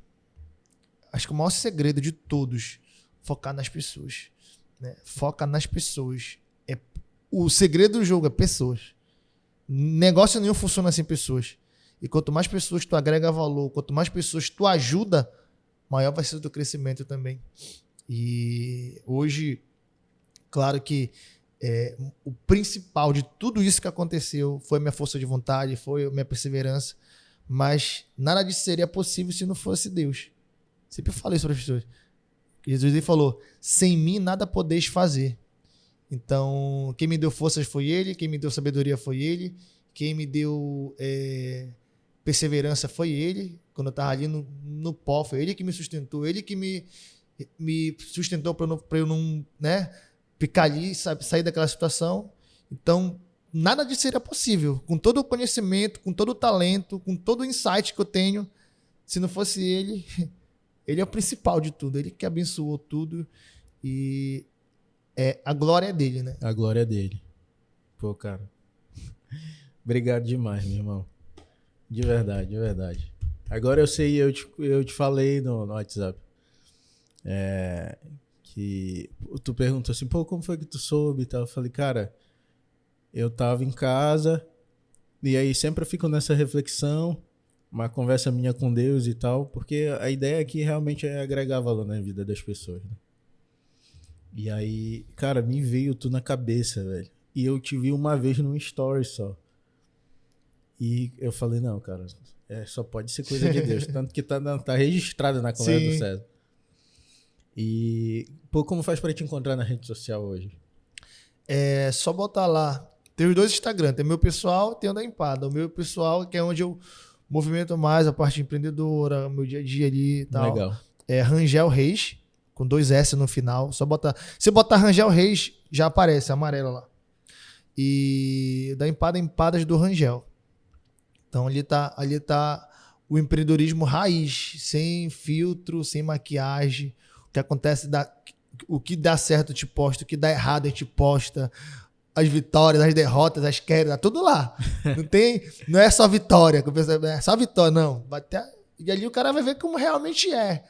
Acho que o maior segredo de todos, focar nas pessoas. Né? Foca nas pessoas. o segredo do jogo é pessoas. Negócio nenhum funciona sem pessoas. E quanto mais pessoas tu agrega valor, quanto mais pessoas tu ajuda, maior vai ser o teu crescimento também. E hoje, claro que o principal de tudo isso que aconteceu foi a minha força de vontade, foi a minha perseverança, mas nada disso seria possível se não fosse Deus. Sempre falei isso para as pessoas. Jesus ele falou, sem mim nada podeis fazer. Então, quem me deu forças foi Ele, quem me deu sabedoria foi Ele, quem me deu perseverança foi Ele. Quando eu estava ali no pó, foi Ele que me sustentou, Ele que me sustentou para eu não ficar ali, sair daquela situação. Então, nada disso seria possível. Com todo o conhecimento, com todo o talento, com todo o insight que eu tenho, se não fosse Ele, Ele é o principal de tudo. Ele que abençoou tudo e a glória é dele, né? A glória é dele. Pô, cara. Obrigado demais, meu irmão. De verdade, de verdade. Agora eu sei, eu te falei no WhatsApp. Que tu perguntou assim, pô, como foi que tu soube e tal? Eu falei, cara, eu tava em casa e aí sempre eu fico nessa reflexão, uma conversa minha com Deus e tal, porque a ideia aqui realmente é agregar valor na vida das pessoas, né? E aí, cara, me veio tudo na cabeça, velho. E eu te vi uma vez num story só. E eu falei, não, cara, só pode ser coisa de Deus. Tanto que tá registrado na conversa do César. E, pô, como faz pra te encontrar na rede social hoje? É só botar lá. Tem os dois Instagram. Tem o meu pessoal, tem o da Empada. O meu pessoal, que é onde eu movimento mais a parte empreendedora, meu dia a dia ali e tal. Legal. É Rangel Reis, com 2 S no final. Só botar. Se botar Rangel Reis, já aparece, amarelo lá. E da Empada, Empadas do Rangel. Então ali tá o empreendedorismo raiz, sem filtro, sem maquiagem. O que acontece, o que dá certo eu te posto, o que dá errado a gente posta. As vitórias, as derrotas, as quedas, tá tudo lá. Não é só vitória, é só vitória, não. E ali o cara vai ver como realmente é.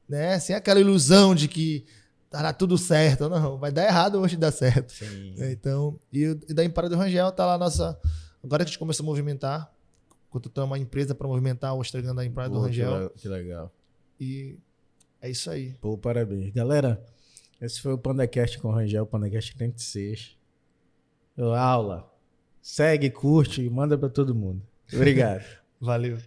Né? Sem aquela ilusão de que dará tudo certo. Não, vai dar errado hoje dá certo. Sim. Então, e da Empada do Rangel tá lá nossa. Agora que a gente começou a movimentar, quando tem uma empresa para movimentar o Instagram da Empada do Rangel. Que legal. E é isso aí. Pô, parabéns. Galera, esse foi o PandaCast com o Rangel, o PandaCast 36. Aula. Segue, curte e manda para todo mundo. Obrigado. Valeu.